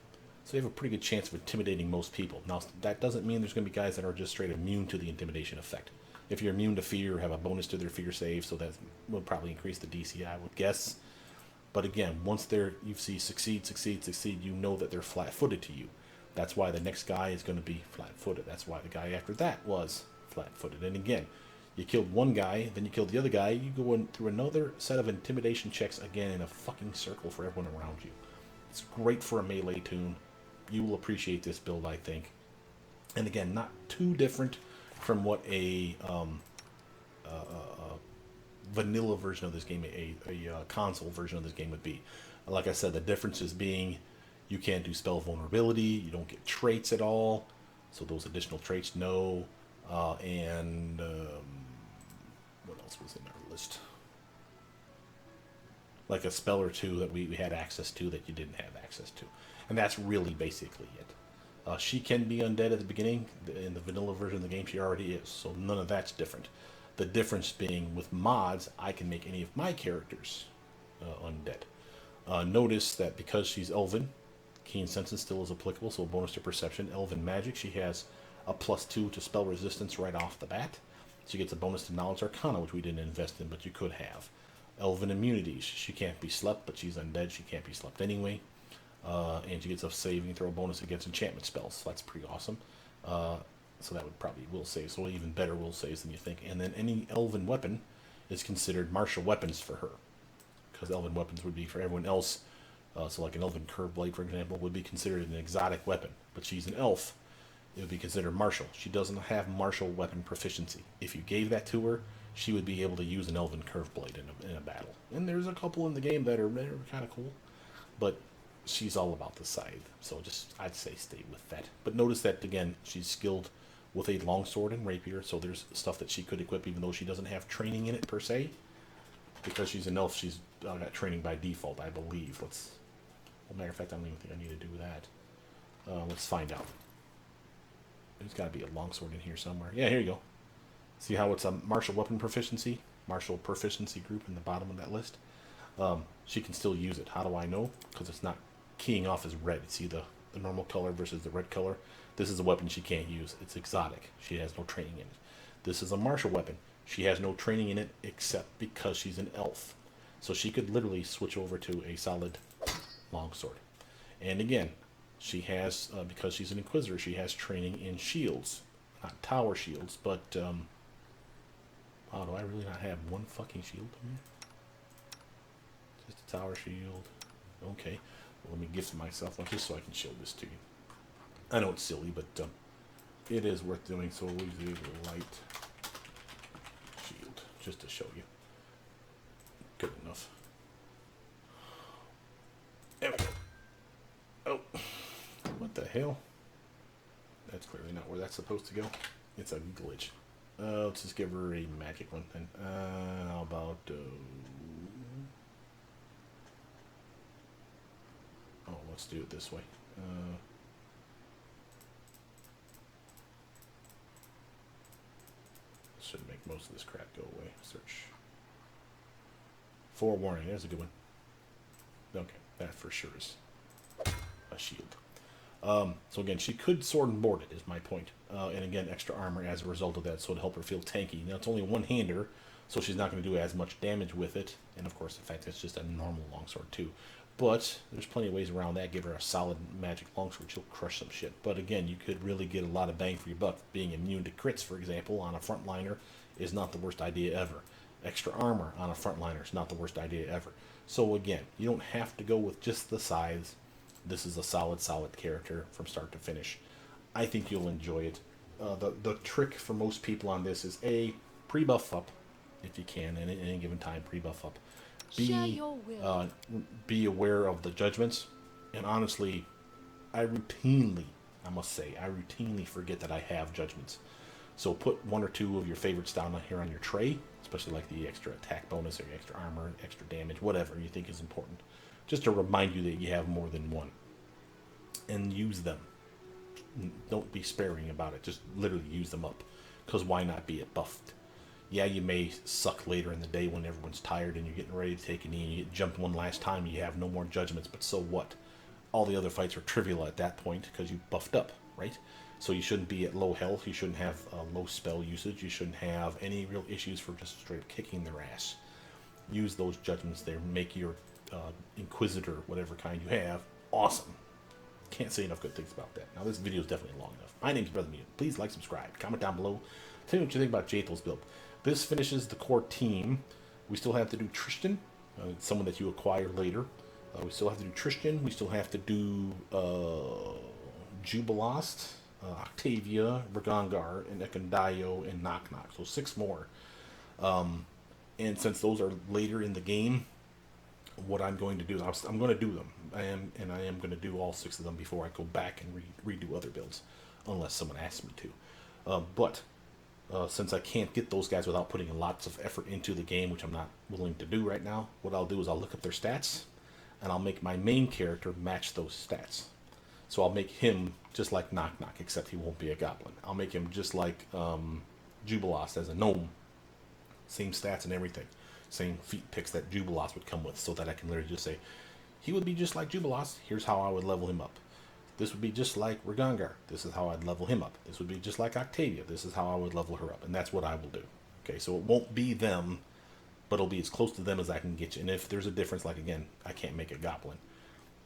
So you have a pretty good chance of intimidating most people. Now, that doesn't mean there's going to be guys that are just straight immune to the intimidation effect. If you're immune to fear, have a bonus to their fear save, so that will probably increase the DC, I would guess. But again, once you see succeed, you know that they're flat-footed to you. That's why the next guy is going to be flat-footed. That's why the guy after that was flat-footed. And again, you killed one guy, then you killed the other guy, you go in through another set of intimidation checks again in a fucking circle for everyone around you. It's great for a melee tune. You will appreciate this build, I think. And again, not too different from what a vanilla version of this game, a console version of this game would be. Like I said, the difference is being you can't do spell vulnerability, you don't get traits at all, so those additional traits, no. And what else was in our list? Like a spell or two that we had access to that you didn't have access to. And that's really basically it. She can be undead at the beginning. In the vanilla version of the game, she already is. So none of that's different. The difference being with mods, I can make any of my characters undead. Notice that because she's elven, Keen Senses still is applicable, so a bonus to perception. Elven magic, she has a +2 to spell resistance right off the bat. She gets a bonus to knowledge arcana, which we didn't invest in, but you could have. Elven immunities, she can't be slept, but she's undead, she can't be slept anyway. And she gets a saving throw bonus against enchantment spells, so that's pretty awesome. So that would probably will save, so even better will saves than you think. And then any elven weapon is considered martial weapons for her, because elven weapons would be for everyone else. So like an elven curved blade, for example, would be considered an exotic weapon, but she's an elf. It would be considered martial. She doesn't have martial weapon proficiency. If you gave that to her, she would be able to use an elven curved blade in a battle. And there's a couple in the game that are kind of cool, but she's all about the scythe. So just, I'd say stay with that. But notice that, again, she's skilled with a longsword and rapier, so there's stuff that she could equip even though she doesn't have training in it per se. Because she's an elf, she's got training by default, I believe. Well, matter of fact, I don't even think I need to do that. Let's find out. There's got to be a longsword in here somewhere. Yeah, here you go. See how it's a martial weapon proficiency? Martial proficiency group in the bottom of that list. She can still use it. How do I know? Because it's not keying off as red. See the normal color versus the red color? This is a weapon she can't use. It's exotic. She has no training in it. This is a martial weapon. She has no training in it except because she's an elf. So she could literally switch over to a solid longsword. And again, she has, because she's an Inquisitor, she has training in shields. Not tower shields, but, oh, do I really not have one fucking shield in here? Just a tower shield. Okay. Well, let me gift myself one just so I can show this to you. I know it's silly, but it is worth doing, so we'll use a light shield just to show you. Good enough. There we go. Oh, what the hell? That's clearly not where that's supposed to go. It's a glitch. Let's just give her a magic one then. How about... oh, let's do it this way. Should make most of this crap go away. Search. Forewarning. There's a good one. Okay, that for sure is a shield. So again, she could sword and board it, is my point. And again, extra armor as a result of that, so to help her feel tanky. Now, it's only one-hander, so she's not going to do as much damage with it. And of course, the fact that it's just a normal longsword too. But there's plenty of ways around that. Give her a solid magic longsword, she'll crush some shit. But again, you could really get a lot of bang for your buck. Being immune to crits, for example, on a frontliner is not the worst idea ever. Extra armor on a frontliner is not the worst idea ever. So again, you don't have to go with just the size. This is a solid character from start to finish. I think you'll enjoy it. The trick for most people on this is A, pre-buff up, if you can, and at any given time, pre-buff up. B, be aware of the judgments. And honestly, I routinely forget that I have judgments. So put one or two of your favorites down here on your tray, especially like the extra attack bonus or extra armor, extra damage, whatever you think is important. Just to remind you that you have more than one. And use them. Don't be sparing about it. Just literally use them up. Because why not be it buffed? Yeah, you may suck later in the day when everyone's tired and you're getting ready to take a knee and you get jumped one last time and you have no more judgments, but so what? All the other fights are trivial at that point because you buffed up, right? So you shouldn't be at low health. You shouldn't have low spell usage. You shouldn't have any real issues for just straight up kicking their ass. Use those judgments there. Make your Inquisitor, whatever kind you have, awesome. Can't say enough good things about that. Now, this video is definitely long enough. My name's Brother Mutant. Please like, subscribe, comment down below. Tell me what you think about Jaethal's build. This finishes the core team. We still have to do Tristan, someone that you acquire later. We still have to do Tristan. We still have to do Jubilost, Octavia, Brigangar, and Ekondayo, and Knock Knock. So 6 more. And since those are later in the game, what I'm going to do is I'm going to do them. I am going to do all 6 of them before I go back and redo other builds, unless someone asks me to. Since I can't get those guys without putting lots of effort into the game, which I'm not willing to do right now, what I'll do is I'll look up their stats, and I'll make my main character match those stats. So I'll make him just like Knock Knock, except he won't be a goblin. I'll make him just like Jubilost as a gnome. Same stats and everything. Same feat picks that Jubilost would come with, so that I can literally just say, he would be just like Jubilost, here's how I would level him up. This would be just like Brigangar, this is how I'd level him up. This would be just like Octavia, this is how I would level her up. And that's what I will do. Okay, so it won't be them, but it'll be as close to them as I can get you. And if there's a difference, like again, I can't make a goblin.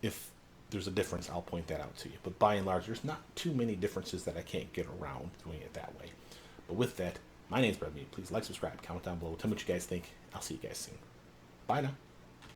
If there's a difference, I'll point that out to you. But by and large, there's not too many differences that I can't get around doing it that way. But with that, my name's Brad Mead. Please like, subscribe, comment down below. Tell me what you guys think. I'll see you guys soon. Bye now.